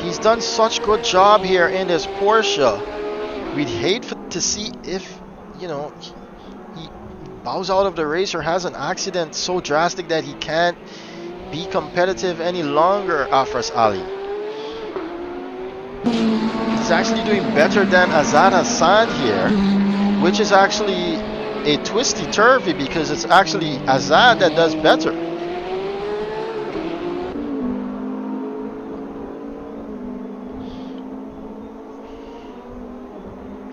he's done such good job here in this Porsche. We'd hate to see if, you know, he bows out of the race or has an accident so drastic that he can't be competitive any longer, Afraz Allie. He's actually doing better than Azaad Hassan here, which is actually a twisty-turvy because it's actually Azaad that does better.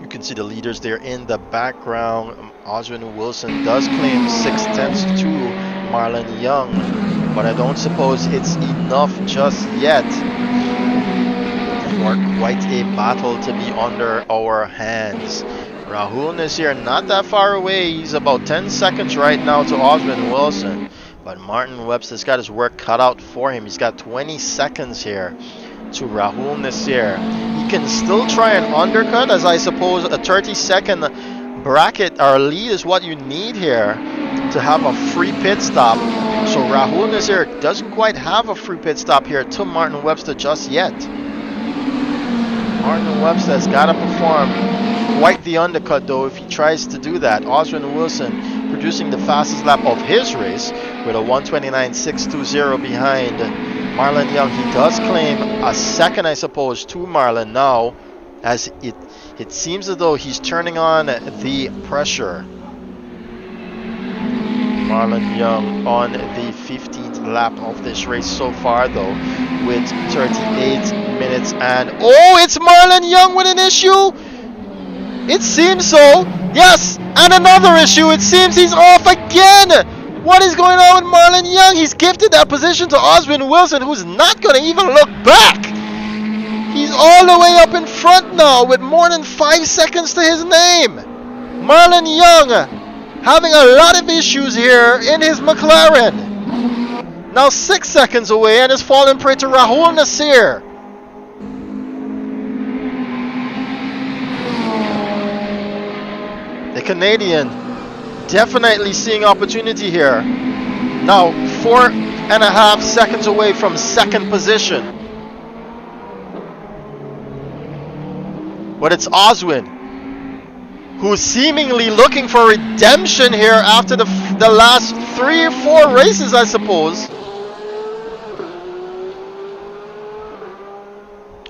You can see the leaders there in the background. Oswin Wilson does claim 6/10 to Marlon Young, but I don't suppose it's enough just yet for quite a battle to be under our hands. Rahul Nasseir not that far away. He's about 10 seconds right now to Oswin Wilson, but Martin Webster's got his work cut out for him. He's got 20 seconds here to Rahul Nasseir. He can still try an undercut, as I suppose a 30-second bracket or lead is what you need here to have a free pit stop. So Rahul Nasseir doesn't quite have a free pit stop here to Martin Webster just yet. Martin Webster has got to perform quite the undercut though if he tries to do that. Oswin Wilson producing the fastest lap of his race with a 1:29.620 behind Marlon Young. He does claim a second, I suppose, to Marlon now, as it seems as though he's turning on the pressure. Marlon Young on the 15th lap of this race so far though, with 38 minutes and... Oh, it's Marlon Young with an issue? It seems so. Yes, and another issue. It seems he's off again. What is going on with Marlon Young? He's gifted that position to Oswin Wilson, who's not going to even look back. He's all the way up in front now with more than 5 seconds to his name. Marlon Young having a lot of issues here in his McLaren. Now 6 seconds away and is falling prey to Rahul Nasseir. The Canadian definitely seeing opportunity here. Now 4.5 seconds away from second position. But it's Oswin, who's seemingly looking for redemption here after the last 3 or 4 races, I suppose.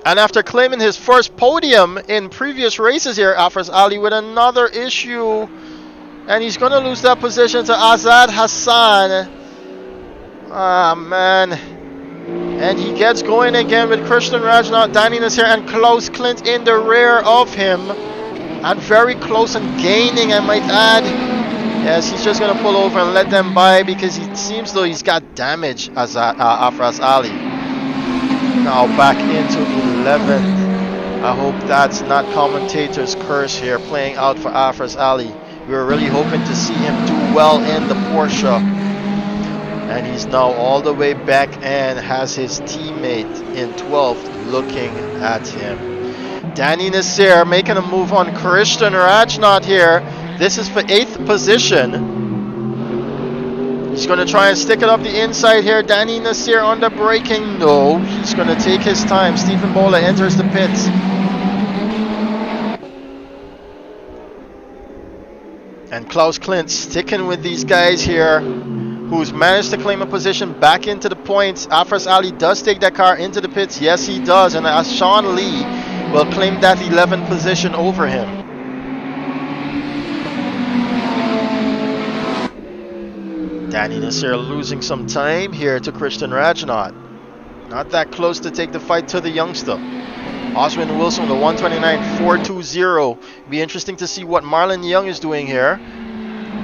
And after claiming his first podium in previous races here, Afraz Allie with another issue. And he's going to lose that position to Azaad Hassan. Ah, man. And he gets going again with Christian Rajnath, Danny Nasseir, and Klaus Klint in the rear of him. And very close and gaining, I might add. Yes, he's just going to pull over and let them by because it seems though he's got damage, Afraz Allie. Now back into 11th. I hope that's not commentator's curse here playing out for Afraz Allie. We were really hoping to see him do well in the Porsche. And he's now all the way back and has his teammate in 12th looking at him. Danny Nasseir making a move on Christian Rajnath here. This is for 8th position. He's going to try and stick it up the inside here. Danny Nasseir under braking. No, he's going to take his time. Stephen Bola enters the pits. And Klaus Klint sticking with these guys here, who's managed to claim a position back into the points. Afraz Ali does take that car into the pits. Yes, he does. And Hassan Lee will claim that 11th position over him. Danny Nasseir losing some time here to Christian Rajnath. Not that close to take the fight to the youngster. Oswin Wilson, the 129.420. Be interesting to see what Marlon Young is doing here.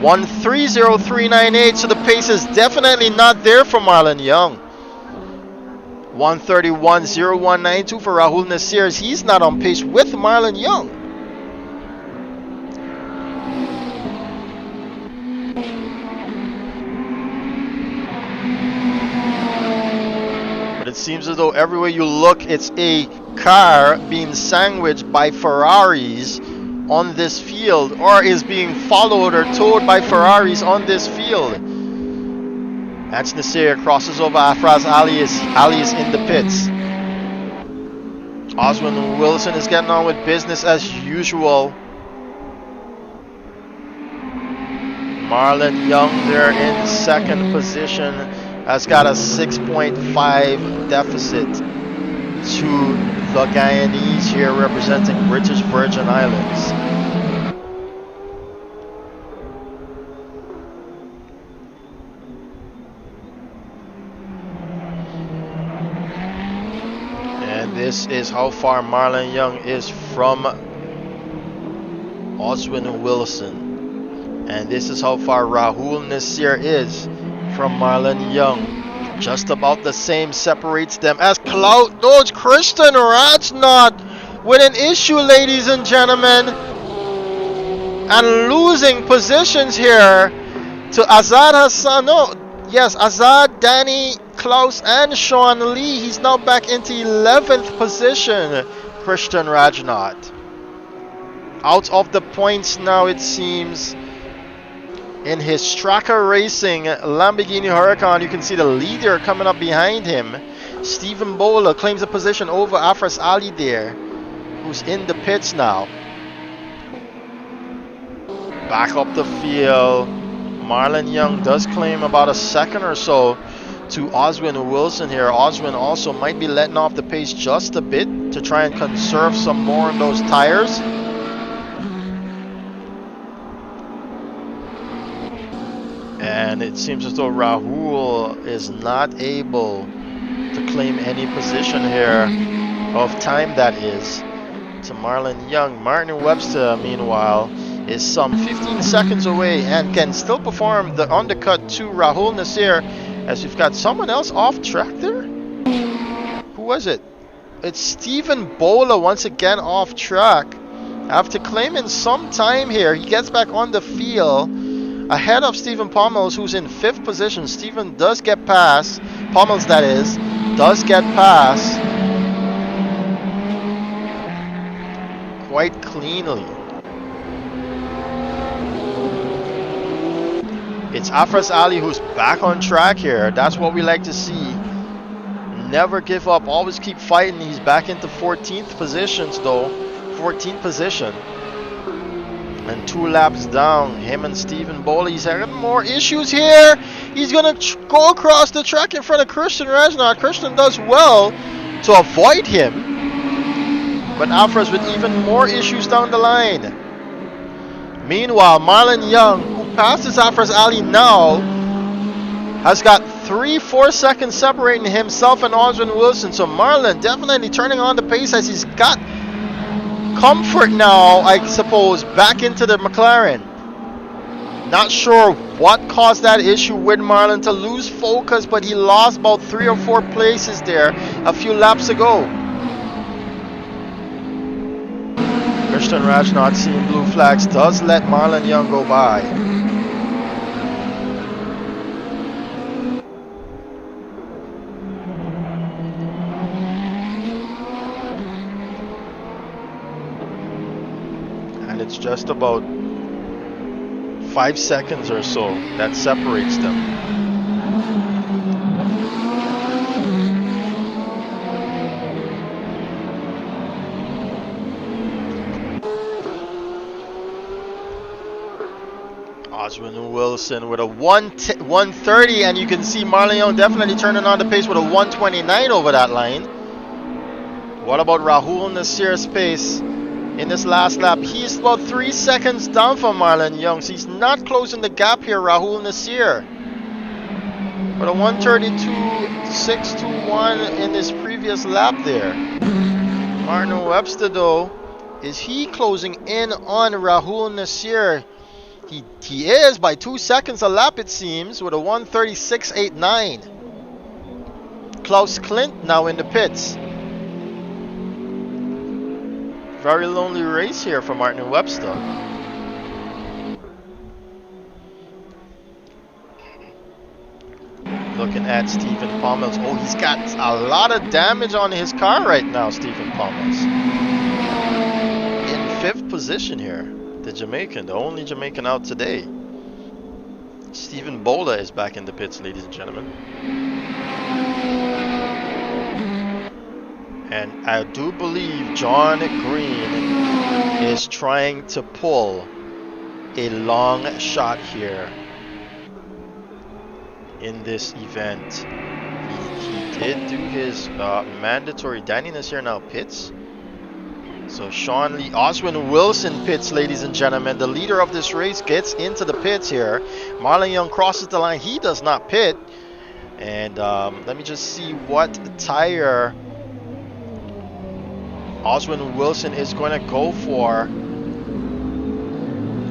130.398, so the pace is definitely not there for Marlon Young. 131.0192 for Rahul Nasseir. He's not on pace with Marlon Young. But it seems as though everywhere you look, it's a car being sandwiched by Ferraris on this field, or is being followed or towed by Ferraris on this field. That's Nasseir, crosses over Afraz. Ali is in the pits. Oswin Wilson is getting on with business as usual. Marlon Young there in second position has got a 6.5 deficit to the Guyanese here representing British Virgin Islands. And this is how far Marlon Young is from Oswin Wilson. And this is how far Rahul Nasseir is from Marlon Young. Just about the same separates them as Klaus, those Christian Rajnath with an issue, ladies and gentlemen, and losing positions here to Azaad Hassan. No, yes, Azaad, Danny, Klaus, and Sean Lee. He's now back into 11th position, Christian Rajnath. Out of the points now, it seems. In his Tracker Racing Lamborghini Huracan, you can see the leader coming up behind him. Stephen Bowler claims a position over Afraz Ali there, who's in the pits now. Back up the field. Marlon Young does claim about a second or so to Oswin Wilson here. Oswin also might be letting off the pace just a bit to try and conserve some more on those tires. And it seems as though Rahul is not able to claim any position here of time, that is, to Marlon Young. Martin Webster, meanwhile, is some 15 seconds away and can still perform the undercut to Rahul Nasseir, as we've got someone else off track there. Who was it? It's Stephen Bowler once again off track. After claiming some time here, he gets back on the field ahead of Stephen Pommels, who's in 5th position. Stephen does get past, Pommels that is, does get past quite cleanly. It's Afraz Ali who's back on track here. That's what we like to see. Never give up, always keep fighting. He's back into 14th positions though, 14th position. And 2 laps down, him and Stephen Bowler. He's having more issues here. He's going to go across the track in front of Christian Rajnath. Christian does well to avoid him. But Afraz with even more issues down the line. Meanwhile, Marlon Young, who passes Afraz Ali now, has got 3-4 seconds separating himself and Oswin Wilson. So Marlon definitely turning on the pace as he's got comfort now, I suppose, back into the McLaren. Not sure what caused that issue with Marlon to lose focus, but he lost about 3 or 4 places there a few laps ago. Christian Rajnath, seeing blue flags, does let Marlon Young go by. And it's just about 5 seconds or so that separates them. Oswin Wilson with a 130, and you can see Marlon Young definitely turning on the pace with a 129 over that line. What about Rahul Nasseir's pace in this last lap? He's about 3 seconds down from Marlon Young, so he's not closing the gap here, Rahul Nasseir. With a 132.621 in his previous lap there. Martin Webster, though, is he closing in on Rahul Nasseir? He is by 2 seconds a lap, it seems, with a 136.89. Klaus Klint now in the pits. Very lonely race here for Martin Webster. Looking at Stephen Pommels. Oh, he's got a lot of damage on his car right now, Stephen Pommels. In 5th position here. The Jamaican, the only Jamaican out today. Stephen Bola is back in the pits, ladies and gentlemen. And I do believe John Greene is trying to pull a long shot here in this event. He did do his mandatory. Danny Nasseir now pits. So Sean Lee, Oswin Wilson pits, ladies and gentlemen. The leader of this race gets into the pits here. Marlon Young crosses the line. He does not pit. And let me just see what tire Oswin Wilson is going to go for.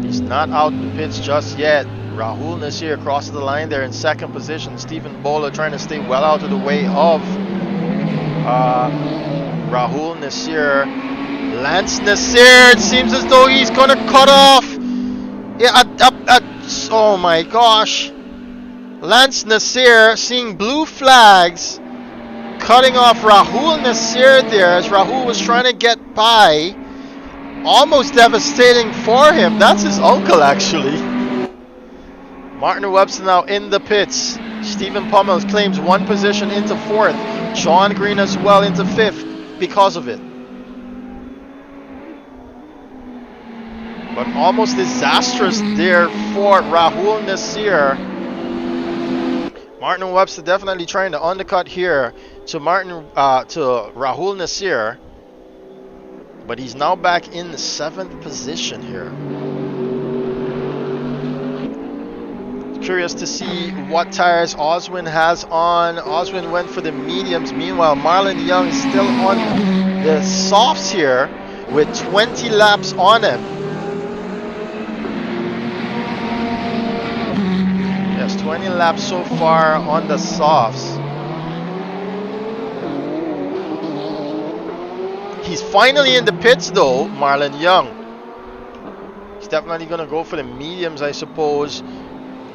He's not out in the pits just yet. Rahul Nasseir crosses the line there in 2nd position. Stephen Bola trying to stay well out of the way of Rahul Nasseir. Lance Nasseir, it seems as though he's going to cut off. Yeah, oh my gosh. Lance Nasseir seeing blue flags, cutting off Rahul Nasseir there as Rahul was trying to get by. Almost devastating for him. That's his uncle, actually. Martin Webster now in the pits. Stephen Pommels claims 1 position into 4th. John Greene as well into 5th because of it. But almost disastrous there for Rahul Nasseir. Martin Webster definitely trying to undercut here to Rahul Nasseir. But he's now back in the 7th position here. Curious to see what tires Oswin has on. Oswin went for the mediums. Meanwhile, Marlon Young still on the softs here with 20 laps on him. Yes, 20 laps so far on the softs. He's finally in the pits though, Marlon Young. He's definitely going to go for the mediums, I suppose.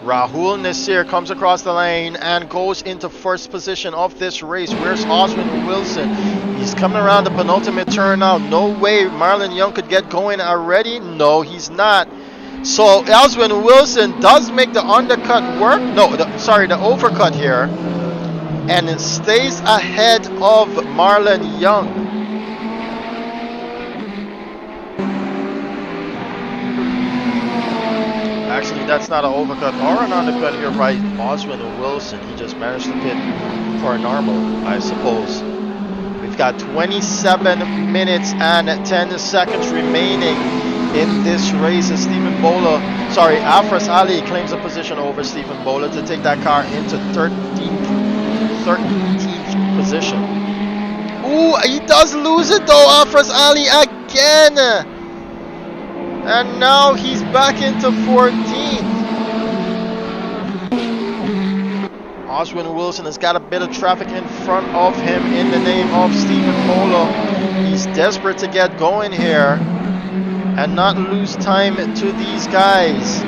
Rahul Nasseir comes across the lane and goes into 1st position of this race. Where's Oswin Wilson? He's coming around the penultimate turn now. No way Marlon Young could get going already. No, he's not. So Oswin Wilson does make the undercut work. No, the overcut here. And it stays ahead of Marlon Young. Actually, that's not an overcut or an undercut here by Oswin Wilson. He just managed to pit for a normal, I suppose. We've got 27 minutes and 10 seconds remaining in this race. As Afraz Allie claims a position over Stephen Bola to take that car into 13th position. Ooh, he does lose it though, Afraz Allie again. And now he's back into 14th. Oswin Wilson has got a bit of traffic in front of him in the name of Stephen Bola. He's desperate to get going here and not lose time to these guys.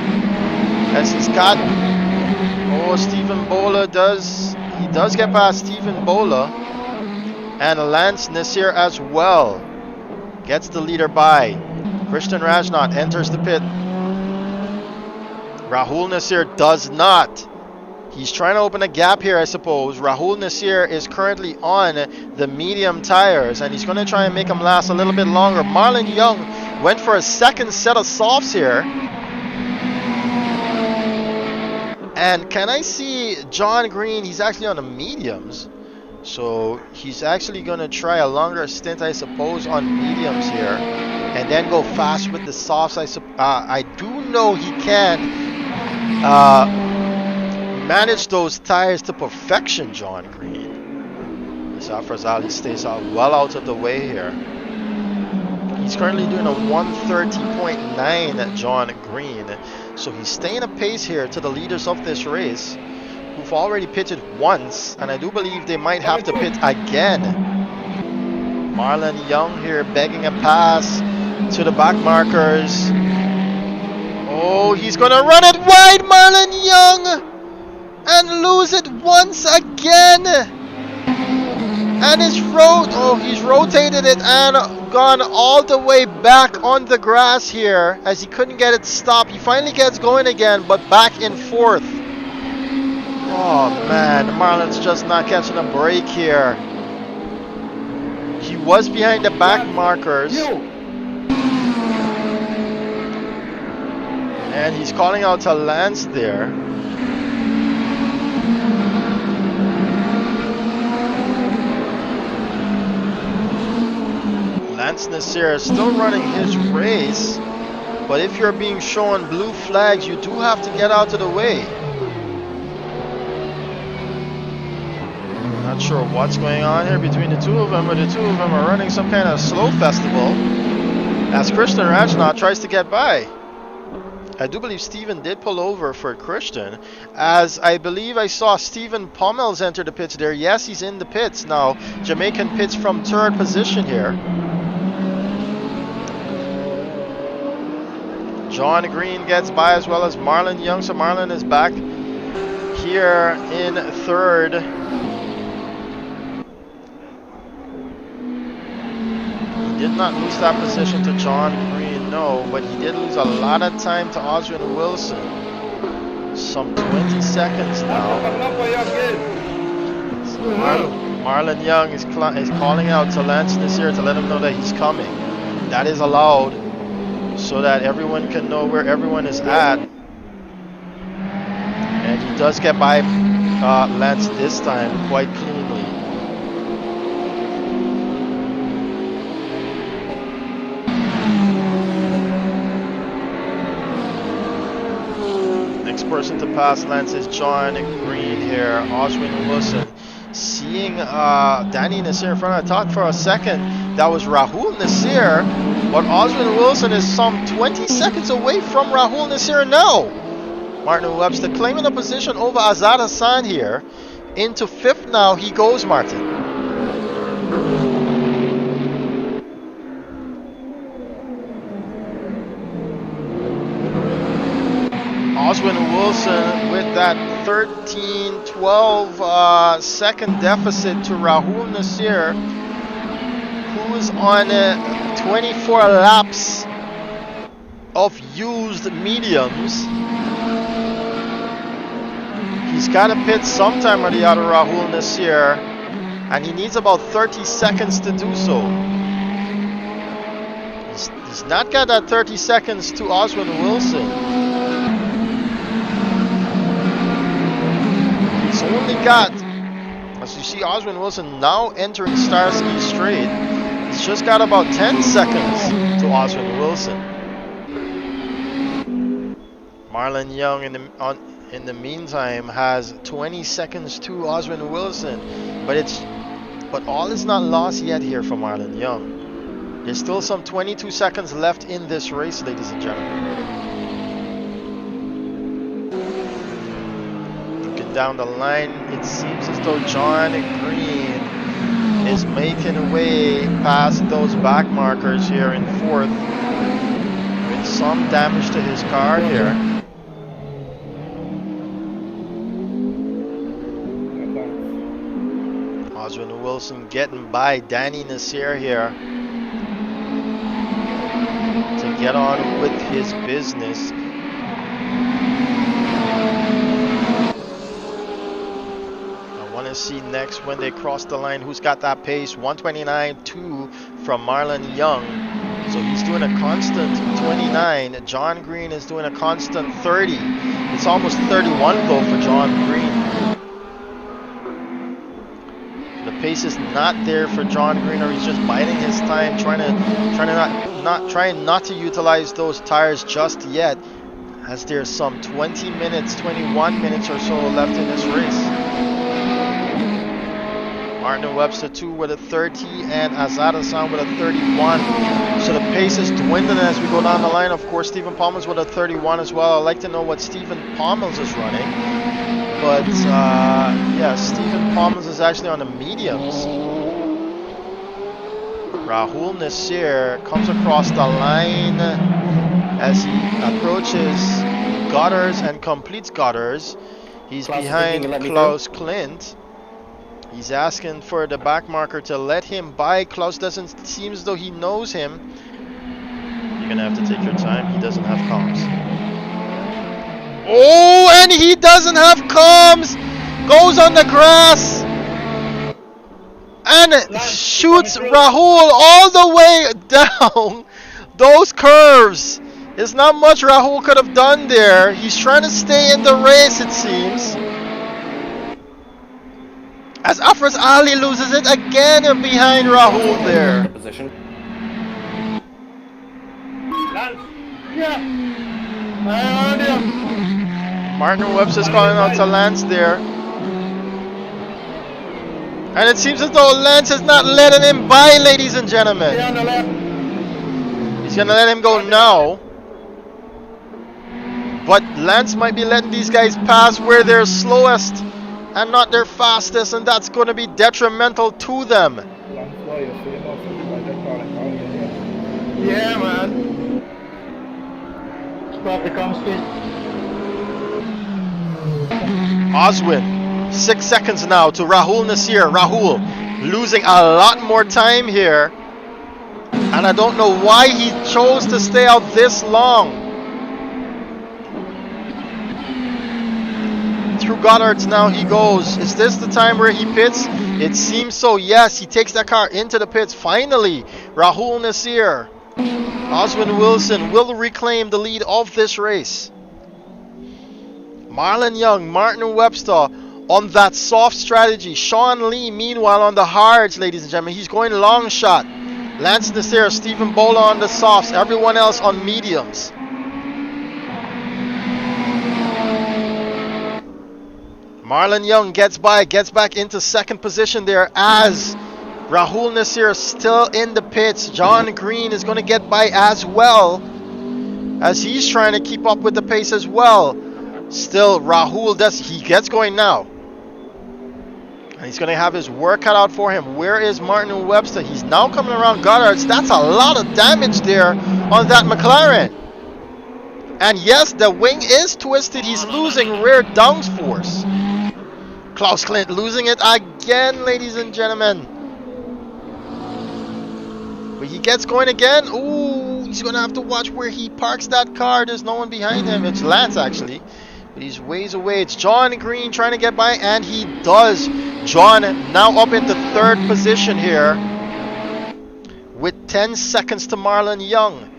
As he's got... Oh, Stephen Bola does get past Stephen Bola. And Lance Nasseir as well. Gets the leader by. Christian Rajnath enters the pit. Rahul Nasseir does not. He's trying to open a gap here, I suppose. Rahul Nasseir is currently on the medium tires, and he's going to try and make him last a little bit longer. Marlon Young went for a 2nd set of softs here. And can I see John Greene? He's actually on the mediums. So he's actually going to try a longer stint, I suppose, on mediums here. And then go fast with the softs. I do know he can manage those tires to perfection, John Greene. This Afraz Allie stays out well out of the way here. He's currently doing a 130.9 John Greene. So he's staying apace here to the leaders of this race, who've already pitted once, and I do believe they might have to pit again. Marlon Young here begging a pass to the back markers. Oh, he's gonna run it wide, Marlon Young, and lose it once again. And he's rotated it and gone all the way back on the grass here as he couldn't get it stopped. He finally gets going again, but back in fourth. Oh man, Marlon's just not catching a break here. He was behind the back markers. And he's calling out to Lance there. Lance Nasseir is still running his race, but if you're being shown blue flags, you do have to get out of the way. Not sure what's going on here between the two of them, but the two of them are running some kind of slow festival as Christian Rajnath tries to get by. I do believe Steven did pull over for Christian, as I believe I saw Stephen Pommels enter the pits there. Yes, he's in the pits now. Jamaican pits from third position here. John Greene gets by as well as Marlon Young, so Marlon is back here in third. He did not lose that position to John Greene, no, but he did lose a lot of time to Oswin Wilson. Some 20 seconds now. Marlon Young is calling out to Lance Nasseir to let him know that he's coming. That is allowed, so that everyone can know where everyone is at. And he does get by Lance this time quite cleanly. Next person to pass Lance is John Greene here. Oswin Wilson seeing Danny Nasseir in front. I thought for a second that was Rahul Nasseir, but Oswin Wilson is some 20 seconds away from Rahul Nasseir now. Martin Webster claiming a position over Azaad Hassan here. Into fifth now he goes, Martin. Oswin Wilson with that 13-12 second deficit to Rahul Nasseir, who's on 24 laps of used mediums. He's got to pit sometime or the other, Rahul Nasseir, and he needs about 30 seconds to do so. He's not got that 30 seconds to Oswin Wilson. He's only got, as you see Oswin Wilson now entering Starsky Straight, he's just got about 10 seconds to Oswin Wilson. Marlon Young in the meantime has 20 seconds to Oswin Wilson, but all is not lost yet here for Marlon Young. There's still some 22 seconds left in this race, ladies and gentlemen. Looking down the line, it seems as though John Greene is making way past those back markers here in fourth, with some damage to his car here. Oswin Wilson getting by Danny Nasseir here to get on with his business. I want to see next when they cross the line who's got that pace. 129.2 from Marlon Young. So he's doing a constant 29. John Greene is doing a constant 30. It's almost 31 though for John Greene. The pace is not there for John Greene, or he's just biding his time, trying not to utilize those tires just yet, as there's some 20 minutes, 21 minutes or so left in this race. Martin Webster 2 with a 30 and Azaad Hassan with a 31. So the pace is dwindling as we go down the line. Of course, Stephen Pommels with a 31 as well. I'd like to know what Stephen Pommels is running. But yeah, Stephen Pommels is actually on the mediums. Rahul Nasseir comes across the line as he approaches gutters and completes gutters. He's Claus behind thinking, Klaus Klint. He's asking for the back marker to let him by. Klaus doesn't seem as though he knows him. You're gonna have to take your time. He doesn't have comms. Oh, and he doesn't have comms. Goes on the grass and shoots Rahul all the way down those curves. There's not much Rahul could have done there. He's trying to stay in the race, it seems. As Afraz Allie loses it again behind Rahul there. Martin Webster's calling out to Lance there. And it seems as though Lance is not letting him by, ladies and gentlemen. He's going to let him go now. But Lance might be letting these guys pass where they're slowest and not their fastest, and that's going to be detrimental to them. Yeah, man. Stop the comms speed. Oswin, 6 seconds now to Rahul Nasseir. Rahul losing a lot more time here, and I don't know why he chose to stay out this long. Through Goddard's now he goes. Is this the time where he pits? It seems so, yes. He takes that car into the pits. Finally, Rahul Nasseir. Oswin Wilson will reclaim the lead of this race. Marlon Young, Martin Webster on that soft strategy. Sean Lee, meanwhile, on the hards, ladies and gentlemen. He's going long shot. Lance Nasseir, Stephen Bowler on the softs. Everyone else on mediums. Marlon Young gets back into second position there as Rahul Nasseir is still in the pits. John Greene is going to get by as well, as he's trying to keep up with the pace as well. Still, Rahul gets going now. And he's going to have his work cut out for him. Where is Martin Webster? He's now coming around Goddard's. That's a lot of damage there on that McLaren. And yes, the wing is twisted. He's losing rear downforce. Klaus Klint losing it again, ladies and gentlemen. But he gets going again. Ooh, he's going to have to watch where he parks that car. There's no one behind him. It's Lance, actually. But he's ways away. It's John Greene trying to get by, and he does. John now up into third position here with 10 seconds to Marlon Young.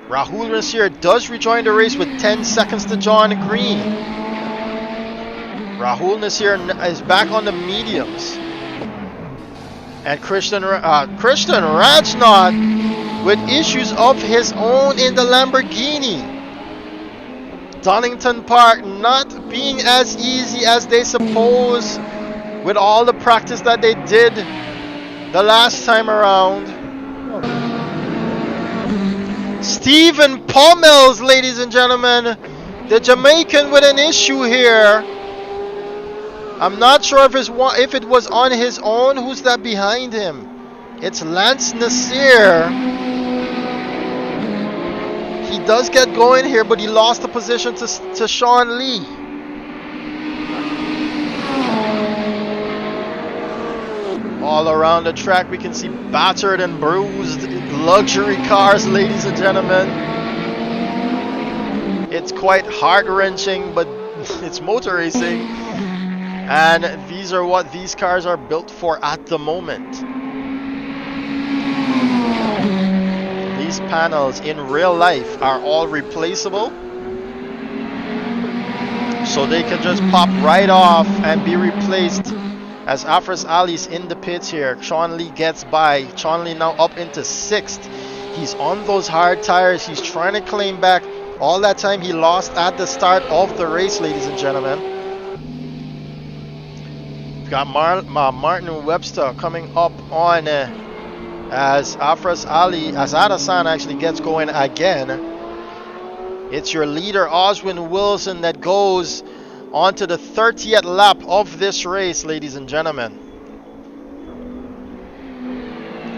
Rahul Nasseir does rejoin the race with 10 seconds to John Greene. Rahul Nasseir is back on the mediums. And Christian Rajnath with issues of his own in the Lamborghini. Donington Park not being as easy as they suppose with all the practice that they did the last time around. Stephen Pommels, ladies and gentlemen, the Jamaican with an issue here. I'm not sure if it was on his own. Who's that behind him? It's Lance Nasseir. He does get going here, but he lost the position to Sean Lee. All around the track we can see battered and bruised luxury cars, ladies and gentlemen. It's quite heart-wrenching, but it's motor racing. And these are what these cars are built for at the moment. These panels in real life are all replaceable. So they can just pop right off and be replaced. As Afraz Ali's in the pits here, Sean Lee gets by. Sean Lee now up into 6th. He's on those hard tires. He's trying to claim back all that time he lost at the start of the race, ladies and gentlemen. We've got Martin and Webster coming up on as Afraz Ali, Azaad Hassan actually gets going again. It's your leader, Oswin Wilson, that goes onto the 30th lap of this race, ladies and gentlemen.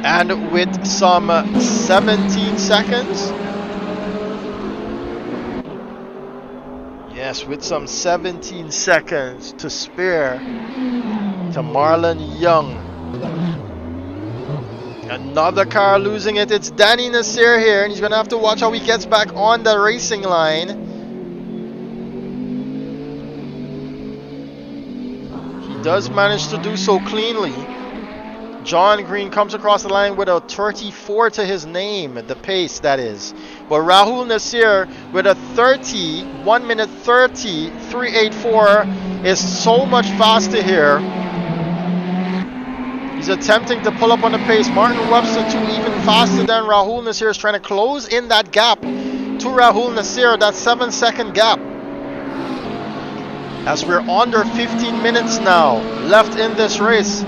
And with some 17 seconds. Yes, with some 17 seconds to spare to Marlon Young. Another car losing it. It's Danny Nasseir here, and he's going to have to watch how he gets back on the racing line. He does manage to do so cleanly. John Greene comes across the line with a 34 to his name, the pace that is. But Rahul Nasseir with a 1 minute 30, 384 is so much faster here. He's attempting to pull up on the pace. Martin Webster too, even faster than Rahul Nasseir, is trying to close in that gap to Rahul Nasseir, that 7-second gap. As we're under 15 minutes now left in this race.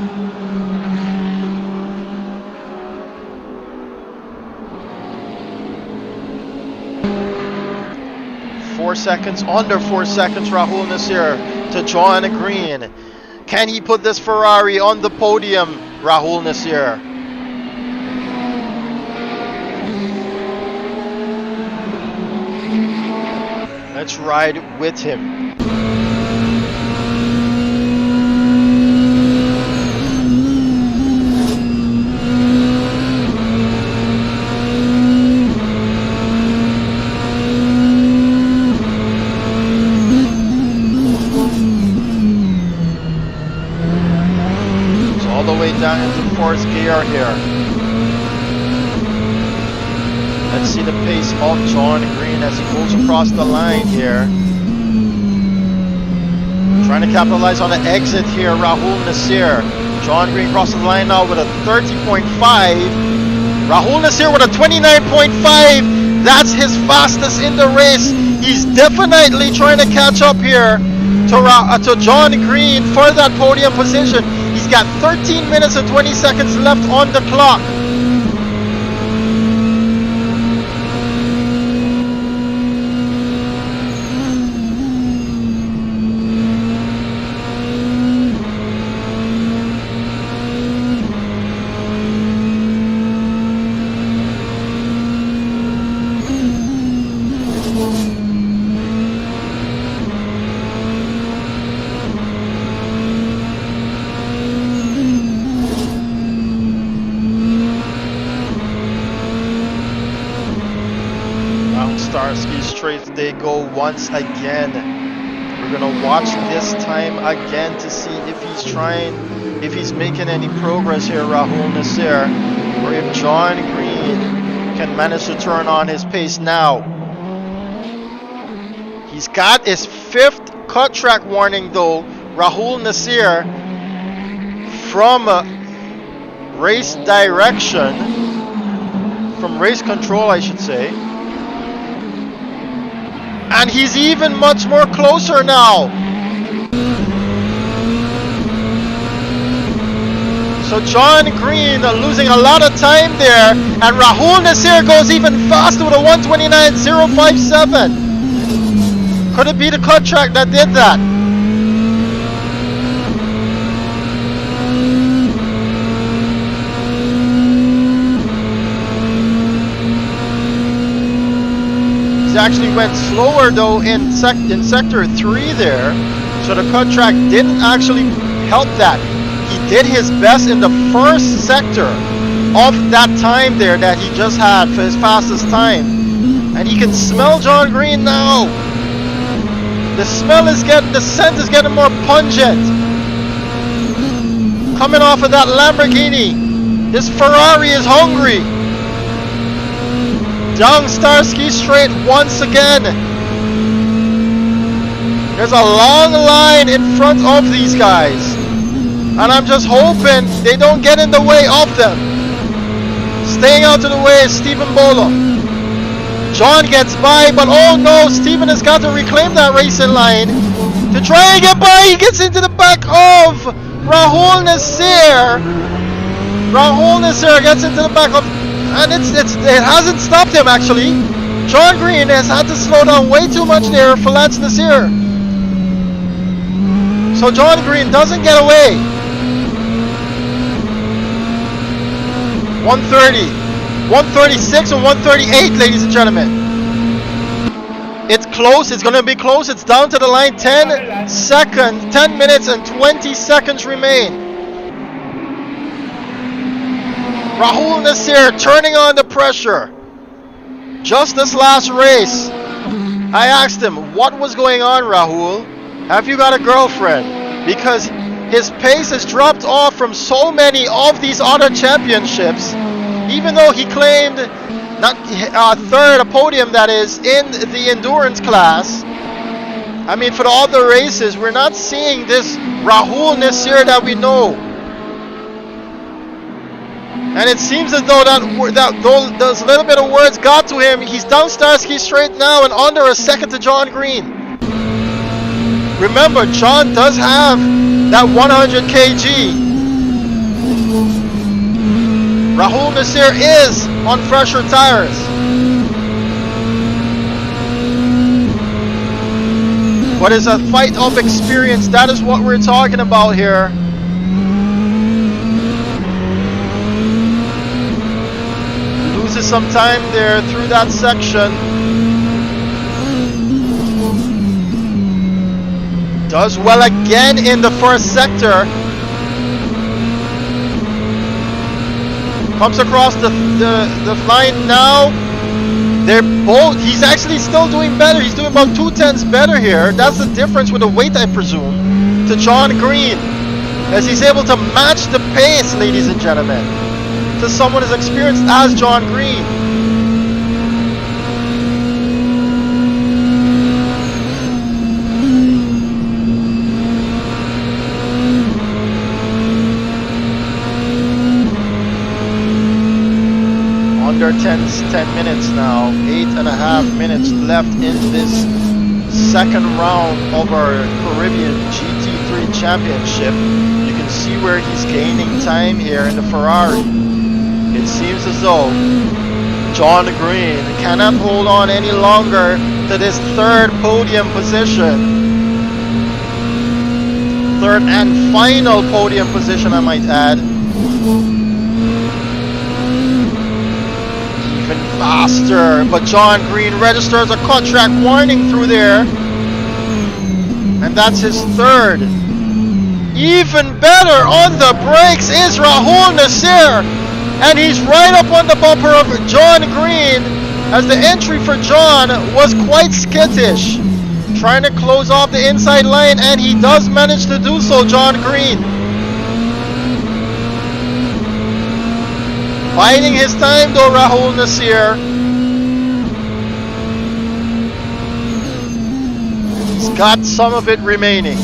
Under 4 seconds, Rahul Nasseir to John Greene. Can he put this Ferrari on the podium, Rahul Nasseir? Let's ride with him. Down into fourth gear here. Let's see the pace of John Greene as he goes across the line here. Trying to capitalize on the exit here, Rahul Nasseir. John Greene crosses the line now with a 30.5. Rahul Nasseir with a 29.5. That's his fastest in the race. He's definitely trying to catch up here to John Greene for that podium position. He's got 13 minutes and 20 seconds left on the clock. They go once again. We're gonna watch this time again to see if he's making any progress here, Rahul Nasseir, or if John Greene can manage to turn on his pace now. He's got his 5th cut track warning though, Rahul Nasseir, from race direction, from race control I should say. And he's even much more closer now. So John Greene losing a lot of time there. And Rahul Nasseir goes even faster with a 129.057. Could it be the cut track that did that? Actually went slower though in sector 3 there, so the cut track didn't actually help that. He did his best in the first sector of that time there that he just had for his fastest time, and he can smell John Greene now. The scent is getting more pungent coming off of that Lamborghini. This Ferrari is hungry. Down Starsky Straight once again. There's a long line in front of these guys. And I'm just hoping they don't get in the way of them. Staying out of the way is Stephen Bolo. John gets by, but oh no, Stephen has got to reclaim that racing line to try and get by. He gets into the back of Rahul Nasseir. Rahul Nasseir gets into the back of, and it hasn't stopped him actually. John Greene has had to slow down way too much there for Lance Nasseir. So John Greene doesn't get away. 130, 136 and 138, ladies and gentlemen. It's close, it's going to be close, it's down to the line. 10 minutes and 20 seconds remain. Rahul Nasseir turning on the pressure. Just this last race, I asked him, what was going on, Rahul? Have you got a girlfriend? Because his pace has dropped off from so many of these other championships, even though he claimed third, a podium that is, in the endurance class. I mean, for all the races, we're not seeing this Rahul Nasseir that we know. And it seems as though those little bit of words got to him. He's down Starsky Straight now and under a second to John Greene. Remember, John does have that 100 kg. Rahul Nasseir is on fresher tires. But it's a fight of experience. That is what we're talking about here. Loses some time there through that section. Does well again in the first sector. Comes across the line now. They're both, he's actually still doing better. He's doing about 2/10 better here. That's the difference with the weight, I presume, to John Greene, as he's able to match the pace, ladies and gentlemen, to someone as experienced as John Greene. Under 10 minutes now, 8.5 minutes left in this second round of our Caribbean GT3 Championship. You can see where he's gaining time here in the Ferrari. It seems as though John Greene cannot hold on any longer to this third podium position. Third and final podium position, I might add. Faster, but John Greene registers a cut track warning through there, and that's his third. Even better on the brakes is Rahul Nasseir, and he's right up on the bumper of John Greene, as the entry for John was quite skittish, trying to close off the inside line, and he does manage to do so. John Greene biding his time though, Rahul Nasseir. He's got some of it remaining.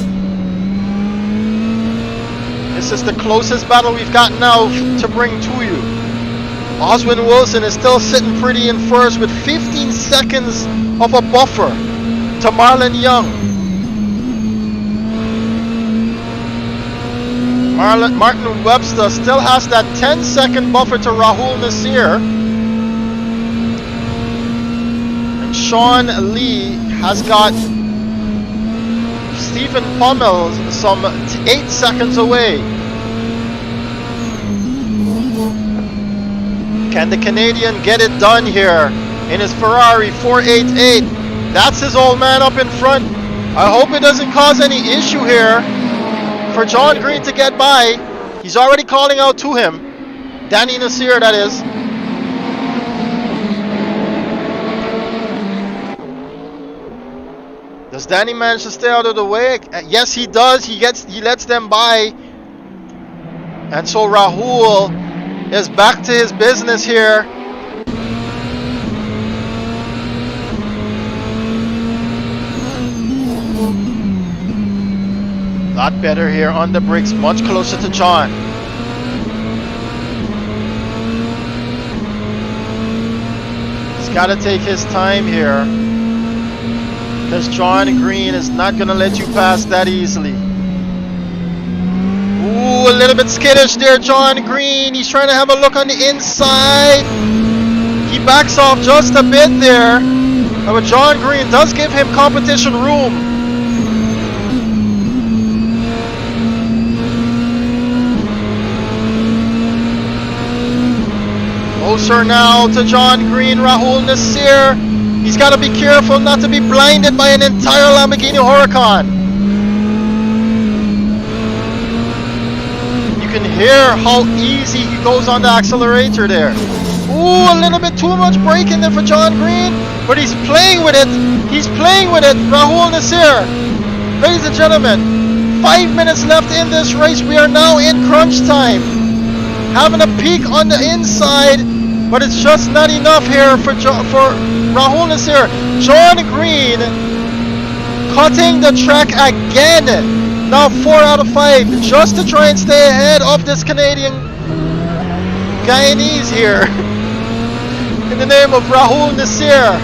This is the closest battle we've got now to bring to you. Oswin Wilson is still sitting pretty in first with 15 seconds of a buffer to Marlon Young. Martin Webster still has that 10-second buffer to Rahul Nasseir. And Sean Lee has got Stephen Pommel some 8 seconds away. Can the Canadian get it done here in his Ferrari 488? That's his old man up in front. I hope it doesn't cause any issue here for John Greene to get by. He's already calling out to him. Danny Nasseir, that is. Does Danny manage to stay out of the way? Yes, he does. He lets them by. And so Rahul is back to his business here. Lot better here on the brakes, much closer to John. He's got to take his time here, because John Greene is not going to let you pass that easily. Ooh, a little bit skittish there, John Greene. He's trying to have a look on the inside. He backs off just a bit there, but John Greene does give him competition room. Closer now to John Greene, Rahul Nasseir. He's got to be careful not to be blinded by an entire Lamborghini Huracan. You can hear how easy he goes on the accelerator there. Ooh, a little bit too much braking there for John Greene, but he's playing with it. He's playing with it, Rahul Nasseir. Ladies and gentlemen, 5 minutes left in this race. We are now in crunch time. Having a peak on the inside, but it's just not enough here for Rahul Nasseir. John Greene cutting the track again. Now 4 out of 5, just to try and stay ahead of this Canadian Guyanese here. In the name of Rahul Nasseir.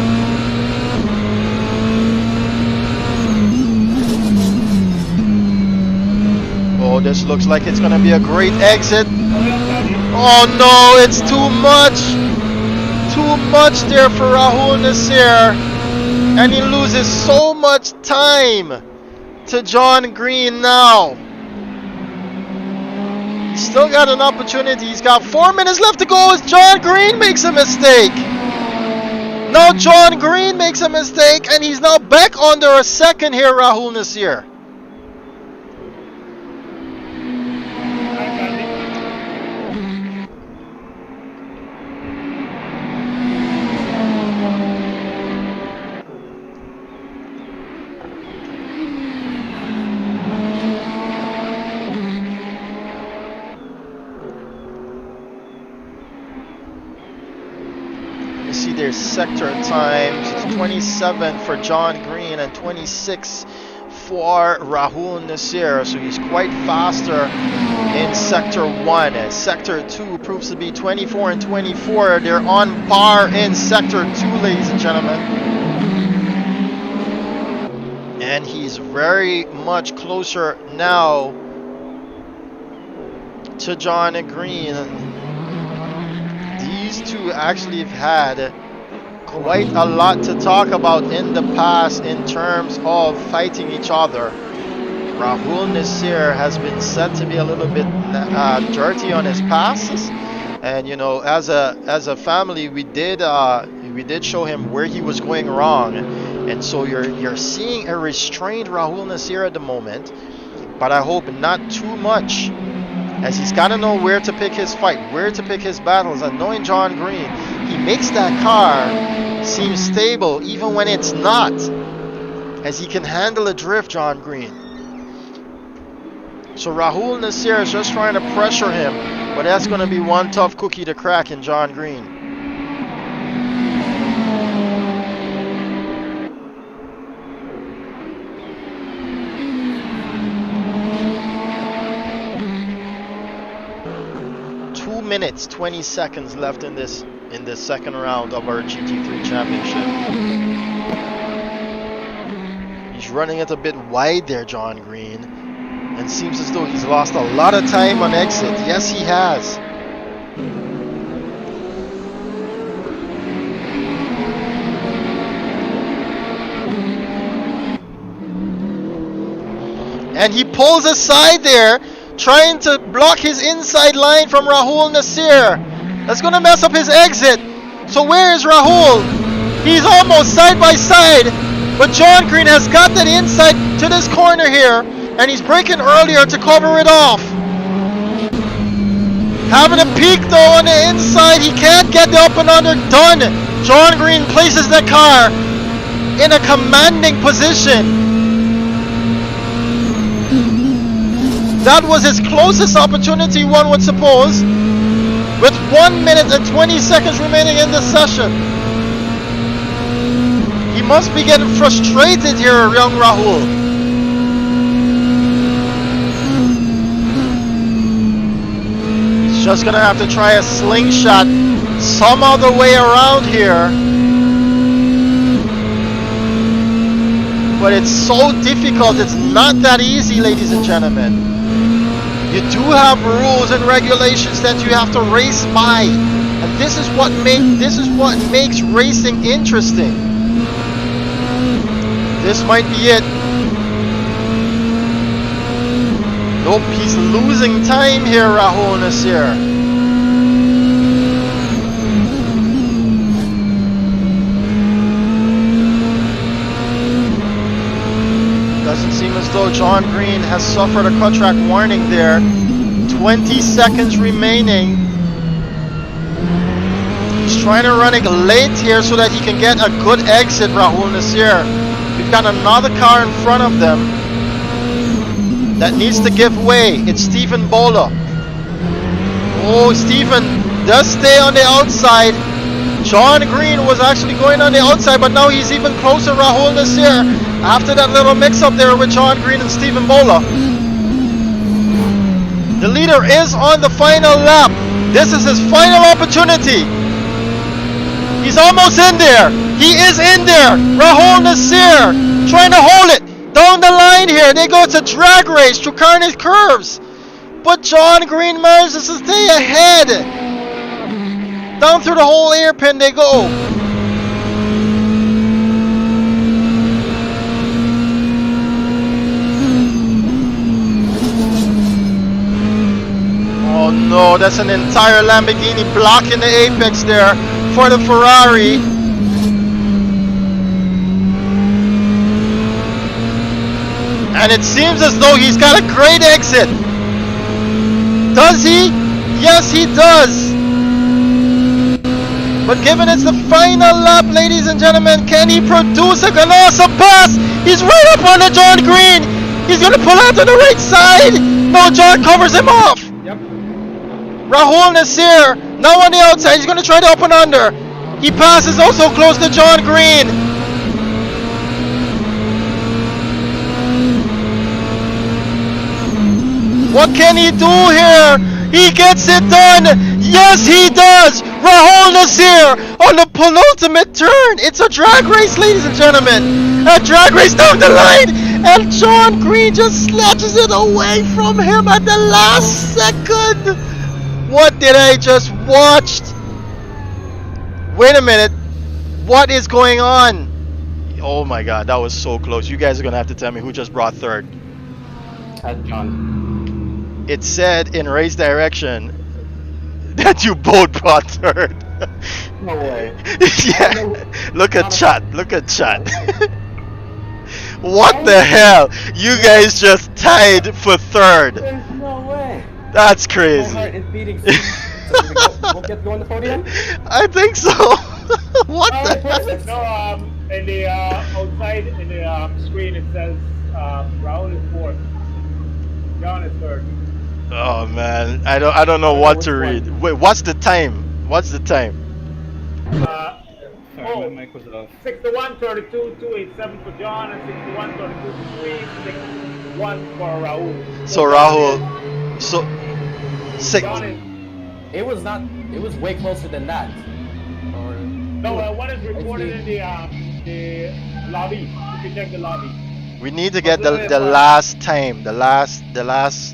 Oh, this looks like it's going to be a great exit. Oh no, it's too much. Too much there for Rahul Nasseir. And he loses so much time to John Greene now. He's still got an opportunity. He's got 4 minutes left to go as John Greene makes a mistake. Now John Greene makes a mistake and he's now back under a second here, Rahul Nasseir. There's sector times. It's 27 for John Greene and 26 for Rahul Nasseir. So he's quite faster in sector 1. Sector 2 proves to be 24 and 24. They're on par in sector 2, ladies and gentlemen. And he's very much closer now to John Greene. These two actually have had quite a lot to talk about in the past in terms of fighting each other. Rahul Nasseir has been said to be a little bit dirty on his passes, and you know, as a family, we did show him where he was going wrong, and so you're seeing a restrained Rahul Nasseir at the moment, but I hope not too much, as he's got to know where to pick his fight, where to pick his battles. And knowing John Greene, he makes that car seem stable even when it's not, as he can handle a drift, John Greene. So Rahul Nasseir is just trying to pressure him, but that's going to be one tough cookie to crack in John Greene. Minutes 20 seconds left in this second round of our GT3 championship. He's running it a bit wide there, John Greene, and seems as though he's lost a lot of time on exit. Yes, he has. And he pulls aside there, trying to block his inside line from Rahul Nasseir. That's going to mess up his exit. So where is Rahul? He's almost side by side, but John Greene has got that inside to this corner here, and he's braking earlier to cover it off. Having a peak though on the inside, he can't get the up and under done. John Greene places the car in a commanding position. That was his closest opportunity, one would suppose, with 1 minute and 20 seconds remaining in this session. He must be getting frustrated here, young Rahul. Just gonna have to try a slingshot some other way around here. But it's so difficult, it's not that easy, ladies and gentlemen. You do have rules and regulations that you have to race by. And this is what makes racing interesting. This might be it. Nope, he's losing time here, Rahul Nasseir. Doesn't seem as though John Greene has suffered a cut track warning there. 20 seconds remaining. He's trying to run it late here so that he can get a good exit, Rahul Nasseir. We've got another car in front of them that needs to give way. It's Stephen Bowler. Oh, Stephen does stay on the outside. John Greene was actually going on the outside, but now he's even closer, Rahul Nasseir, after that little mix-up there with John Greene and Stephen Bowler. The leader is on the final lap. This is his final opportunity. He's almost in there. He is in there. Rahul Nasseir trying to hold it. Down the line here, they go to drag race through carnage curves. But John Greene manages to stay ahead. Down through the whole airpin they go. Oh no, that's an entire Lamborghini blocking the apex there for the Ferrari. And it seems as though he's got a great exit. Does he? Yes, he does. But given it's the final lap, ladies and gentlemen, can he produce an awesome pass? He's right up on the John Greene. He's going to pull out to the right side. No, John covers him off. Yep. Rahul Nasseir now on the outside. He's going to try to up and under. He passes also close to John Greene. What can he do here? He gets it done. Yes, he does. Rahul Nasseir on the penultimate turn. It's a drag race, ladies and gentlemen. A drag race down the line. And John Greene just snatches it away from him at the last second. What did I just watch? Wait a minute. What is going on? Oh my god, that was so close. You guys are going to have to tell me who just brought third. That's John. It said in race direction that you both brought third. No way. Yeah. Look at chat. Look at chat. What the hell? You guys just tied for third. There's no way. That's My crazy. heart is beating. So we'll get going the podium. I think so. What the hell? No, in the outside in the screen it says Rahul is fourth, John is third. Oh man, I don't know what to read. Wait, what's the time? What's the time? Oh, 61:32, 2:87 for John, and 61:32, 3:61 for Rahul. So Rahul, so six. John is It was not. It was way closer than that. Or no. One is reported in the lobby. If you check the lobby. We need to get the last time, the last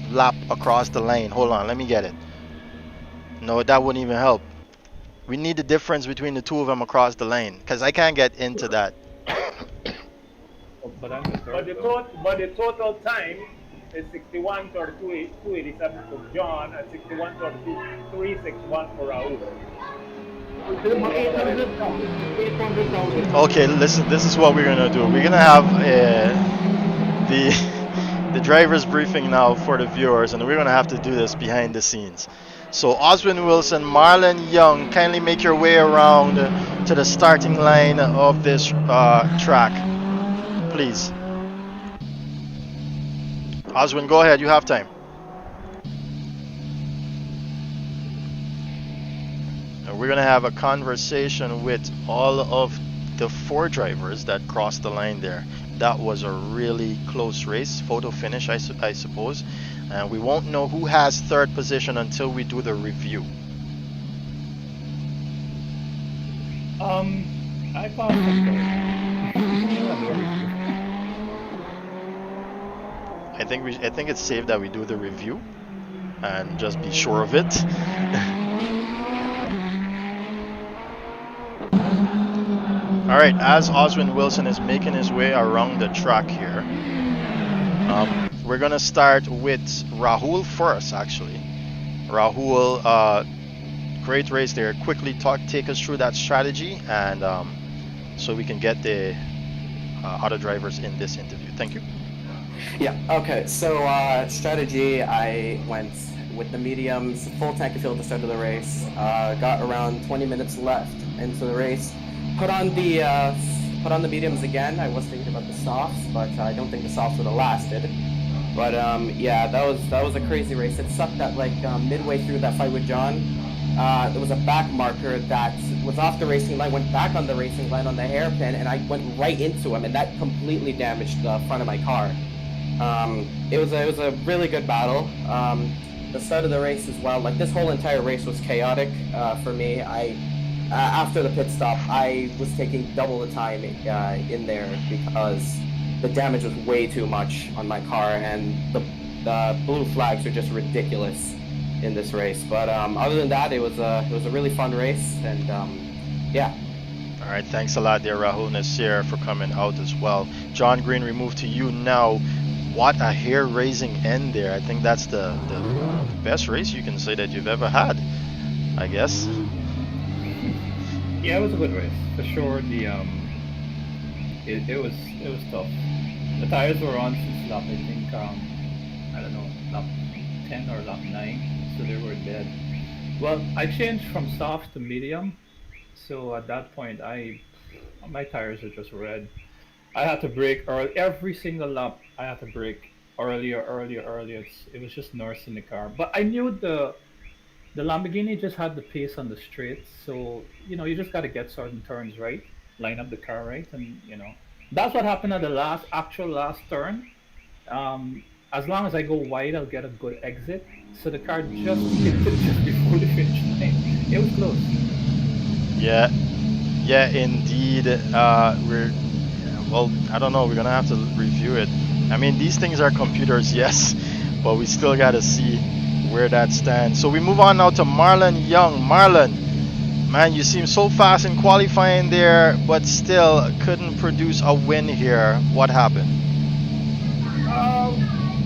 lap across the lane. Hold on, let me get it. No, that wouldn't even help. We need the difference between the two of them across the lane, because I can't get into that. But the total time is 61:32, 2:87 for John, and 61:32, 3:61 for Rahul. Okay, listen, this is what we're gonna do. We're gonna have the driver's briefing now for the viewers, and we're gonna have to do this behind the scenes. So Oswin Wilson, Marlon Young, kindly make your way around to the starting line of this track, please. Oswin, go ahead, you have time. And we're gonna have a conversation with all of the four drivers that crossed the line there. that was a really close race, photo finish, I suppose. And we won't know who has third position until we do the review. I passed I think it's safe that we do the review and just be sure of it. All right, as Oswin Wilson is making his way around the track here, we're gonna start with Rahul first. Actually, Rahul, great race there. Quickly take us through that strategy, and so we can get the other drivers in this interview. Thank you. Yeah, okay, so strategy, I went with the mediums, full tank of fuel at the start of the race, got around 20 minutes left into the race, put on the mediums again. I was thinking about the softs, but I don't think the softs would have lasted. But yeah, that was a crazy race. It sucked that like midway through that fight with John, there was a back marker that was off the racing line, went back on the racing line on the hairpin, and I went right into him, and that completely damaged the front of my car. It was a really good battle. The start of the race as well, like this whole entire race was chaotic for me. After the pit stop, I was taking double the time in there because the damage was way too much on my car, and the blue flags are just ridiculous in this race. But other than that, it was a really fun race, and yeah. All right, thanks a lot there, Rahul Nasseir, for coming out as well. John Greene, we move to you now. What a hair-raising end there. I think that's the best race you can say that you've ever had, I guess. Yeah, it was a good race for sure. The it was tough. The tires were on since lap, I think, I don't know, lap 10 or lap 9, so they were dead. Well, I changed from soft to medium, so at that point my tires are just red. I had to brake early. Every single lap, I had to brake earlier. It was just nursing the car. But I knew the Lamborghini just had the pace on the straights, so you just got to get certain turns right, line up the car right, and that's what happened at the last turn. As long as I go wide, I'll get a good exit. So the car just hit it just before the finish line. It was close. Yeah, indeed. Well, I don't know. We're gonna have to review it. I mean, these things are computers, yes, but we still gotta see where that stands. So we move on now to Marlon Young. Marlon, man, you seem so fast in qualifying there, but still couldn't produce a win here. What happened?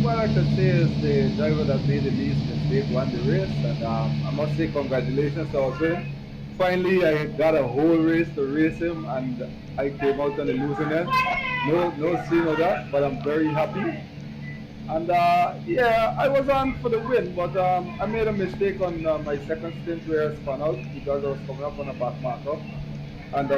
What I can say is the driver that made the least mistake won the race, and I must say congratulations to Austin. Finally, I got a whole race to race him, and I came out on the losing end. No sin of that, but I'm very happy. And yeah, I was on for the win, but I made a mistake on my second stint where I spun out because I was coming up on a back marker, and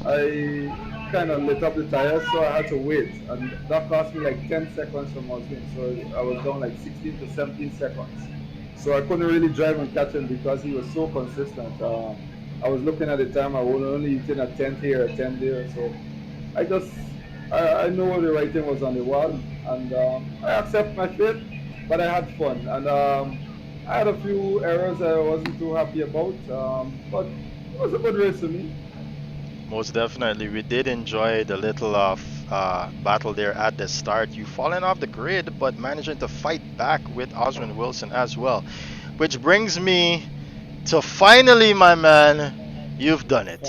I kind of lit up the tires, so I had to wait, and that cost me like 10 seconds from my win, so I was down like 16 to 17 seconds. So I couldn't really drive and catch him because he was so consistent. I was looking at the time, I was only hitting a 10th here, a 10th there, so I know the writing was on the wall, and I accept my fate, but I had fun, and I had a few errors I wasn't too happy about, but it was a good race to me. Most definitely, we did enjoy the little battle there at the start. You fallen off the grid, but managing to fight back with Oswin Wilson as well. Which brings me to finally, my man, you've done it.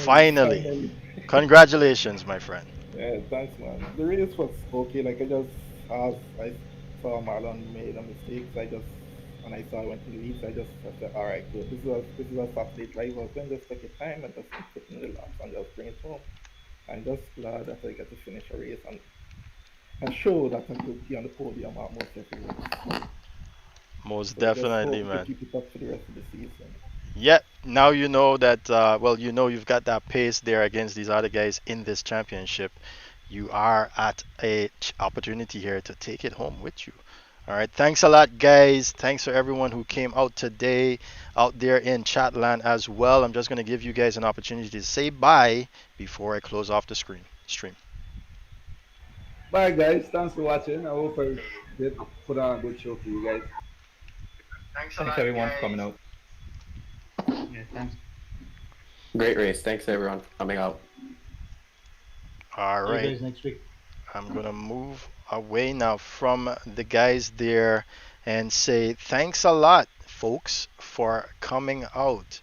Finally. Congratulations, my friend. Yeah, thanks, man. The race was okay. Like I saw Marlon made a mistake. When I saw I went to the lead, I said, all right, good. This is a Saturday driver. Then just take your time and just put in the laps and just bring it home. I'm just glad that I get to finish a race and show that I could be on the podium at most every race. Most definitely, man. Keep it up for the rest of the season. Yeah, now you know that, you've got that pace there against these other guys in this championship. You are at a opportunity here to take it home with you. All right, thanks a lot, guys. Thanks for everyone who came out today, out there in chatland as well. I'm just going to give you guys an opportunity to say bye before I close off the stream. Bye, guys. Thanks for watching. I hope I did put on a good show for you guys. Thanks everyone for coming out. Yeah, thanks. Great race. Thanks everyone for coming out. All See you right. guys next week. I'm going to move away now from the guys there and say thanks a lot, folks, for coming out.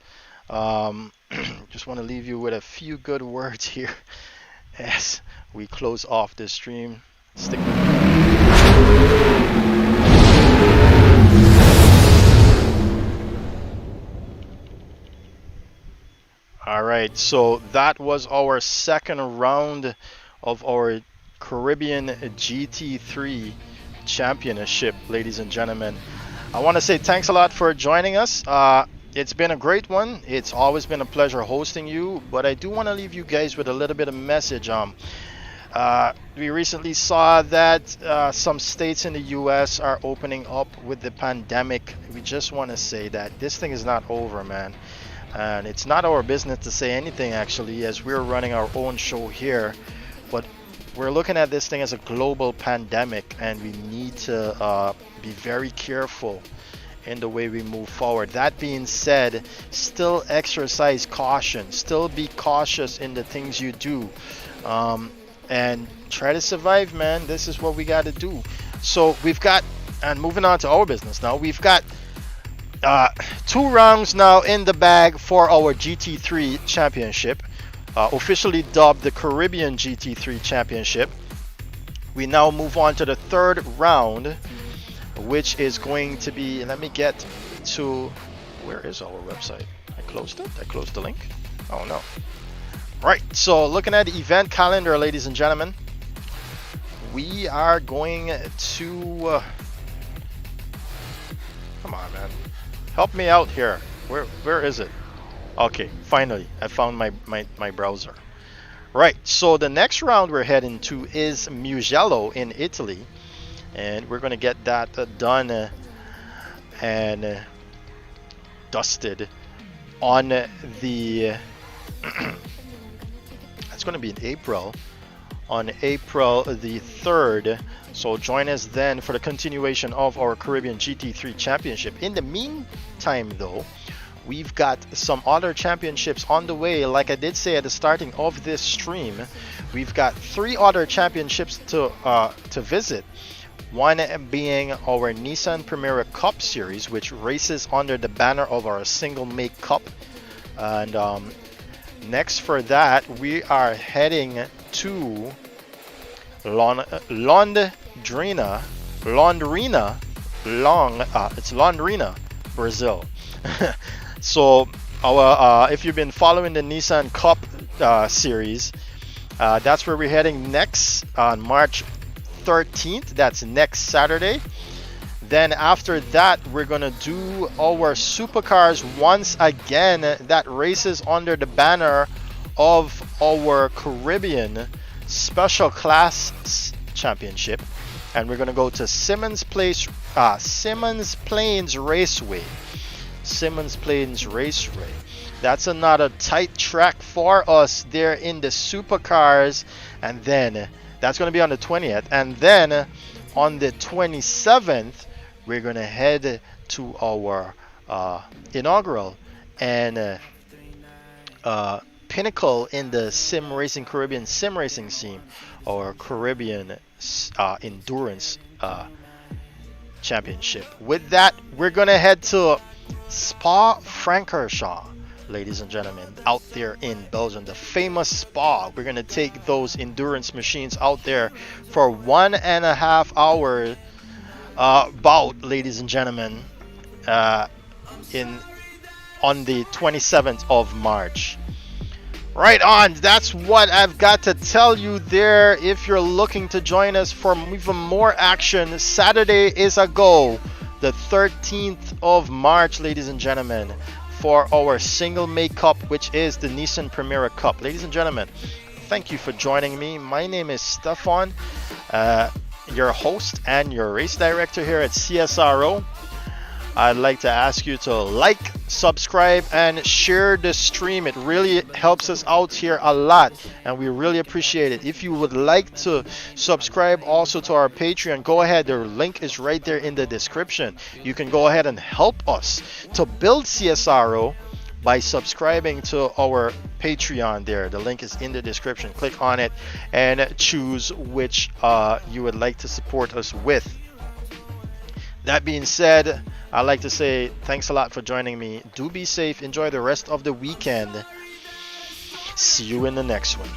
Just want to leave you with a few good words here as we close off this stream. Stick with me. All right, so that was our second round of our Caribbean GT3 Championship, ladies and gentlemen. I want to say thanks a lot for joining us. It's been a great one. It's always been a pleasure hosting you, but I do want to leave you guys with a little bit of message. We recently saw that some states in the US are opening up with the pandemic. We just want to say that this thing is not over, man. And it's not our business to say anything, actually, as we're running our own show here. But we're looking at this thing as a global pandemic, and we need to be very careful in the way we move forward. That being said, still exercise caution. Still be cautious in the things you do. And try to survive, man. This is what we got to do. So we've got, and moving on to our business now, we've got 2 rounds now in the bag for our GT3 Championship, officially dubbed the Caribbean GT3 Championship. We now move on to the 3rd round, which is going to be, let me get to, where is our website? I closed it? I closed the link? Oh no. Right, so looking at the event calendar, ladies and gentlemen, we are going to, come on, man. Help me out here. Where is it? Okay, finally, I found my browser. Right, so the next round we're heading to is Mugello in Italy. And we're going to get that done and dusted on the... it's going to be in April. On April the 3rd. So join us then for the continuation of our Caribbean GT3 Championship. In the meantime, though, we've got some other championships on the way. Like I did say at the starting of this stream, we've got 3 other championships to visit. One being our Nissan Premature Cup Series, which races under the banner of our single make cup. And next for that, we are heading to Londrina, Brazil. So our if you've been following the Nissan Cup series, that's where we're heading next on March 13th. That's next Saturday. Then after that, we're gonna do our supercars once again. That races under the banner of our Caribbean Special Class Championship, and we're gonna go to Simmons Plains Raceway. Simmons Plains Raceway. That's another tight track for us there in the supercars, and then that's gonna be on the 20th, and then on the 27th we're gonna head to our inaugural and pinnacle in the Caribbean sim racing scene, or Caribbean endurance championship. With that, we're gonna head to Spa-Francorchamps, ladies and gentlemen, out there in Belgium, the famous Spa. We're gonna take those endurance machines out there for 1.5 hour bout, ladies and gentlemen, on the 27th of March. Right on, that's what I've got to tell you there. If you're looking to join us for even more action, Saturday is a go, the 13th of March, ladies and gentlemen, for our single make cup, which is the Nissan Premature Cup. Ladies and gentlemen, thank you for joining me. My name is Stefan. your host and your race director here at CSRO. I'd like to ask you to like, subscribe, and share the stream. It really helps us out here a lot, and we really appreciate it. If you would like to subscribe also to our Patreon, go ahead. The link is right there in the description. You can go ahead and help us to build CSRO by subscribing to our Patreon there. The link is in the description. Click on it and choose which you would like to support us with. That being said, I'd like to say thanks a lot for joining me. Do be safe. Enjoy the rest of the weekend. See you in the next one.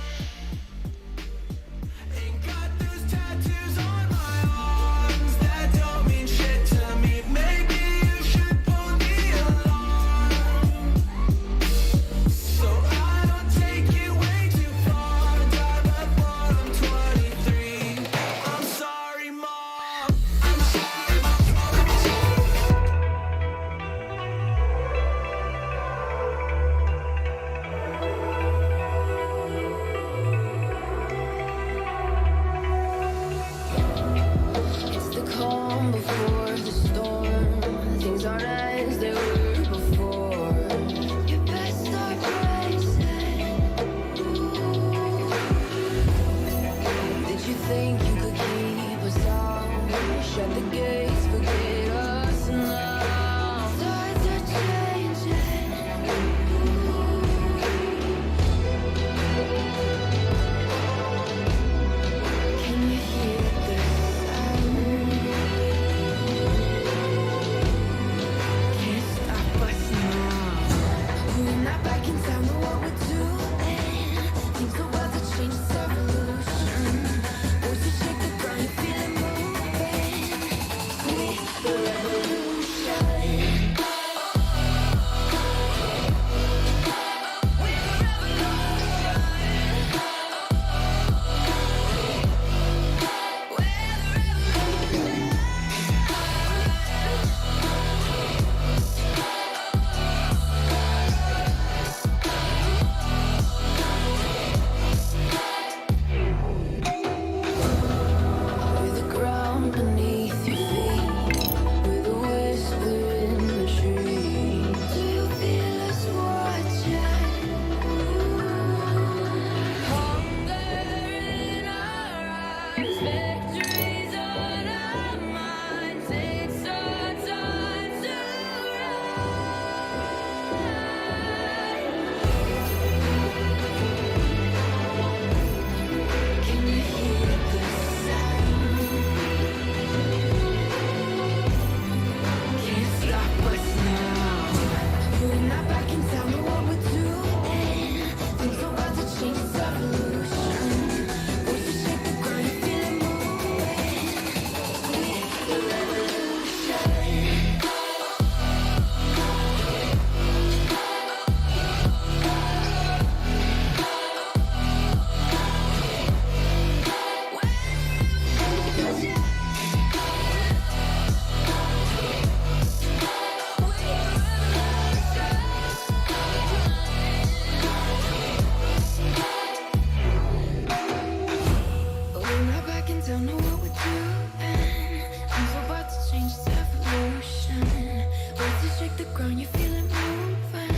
Ground, you feel it moving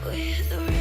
with the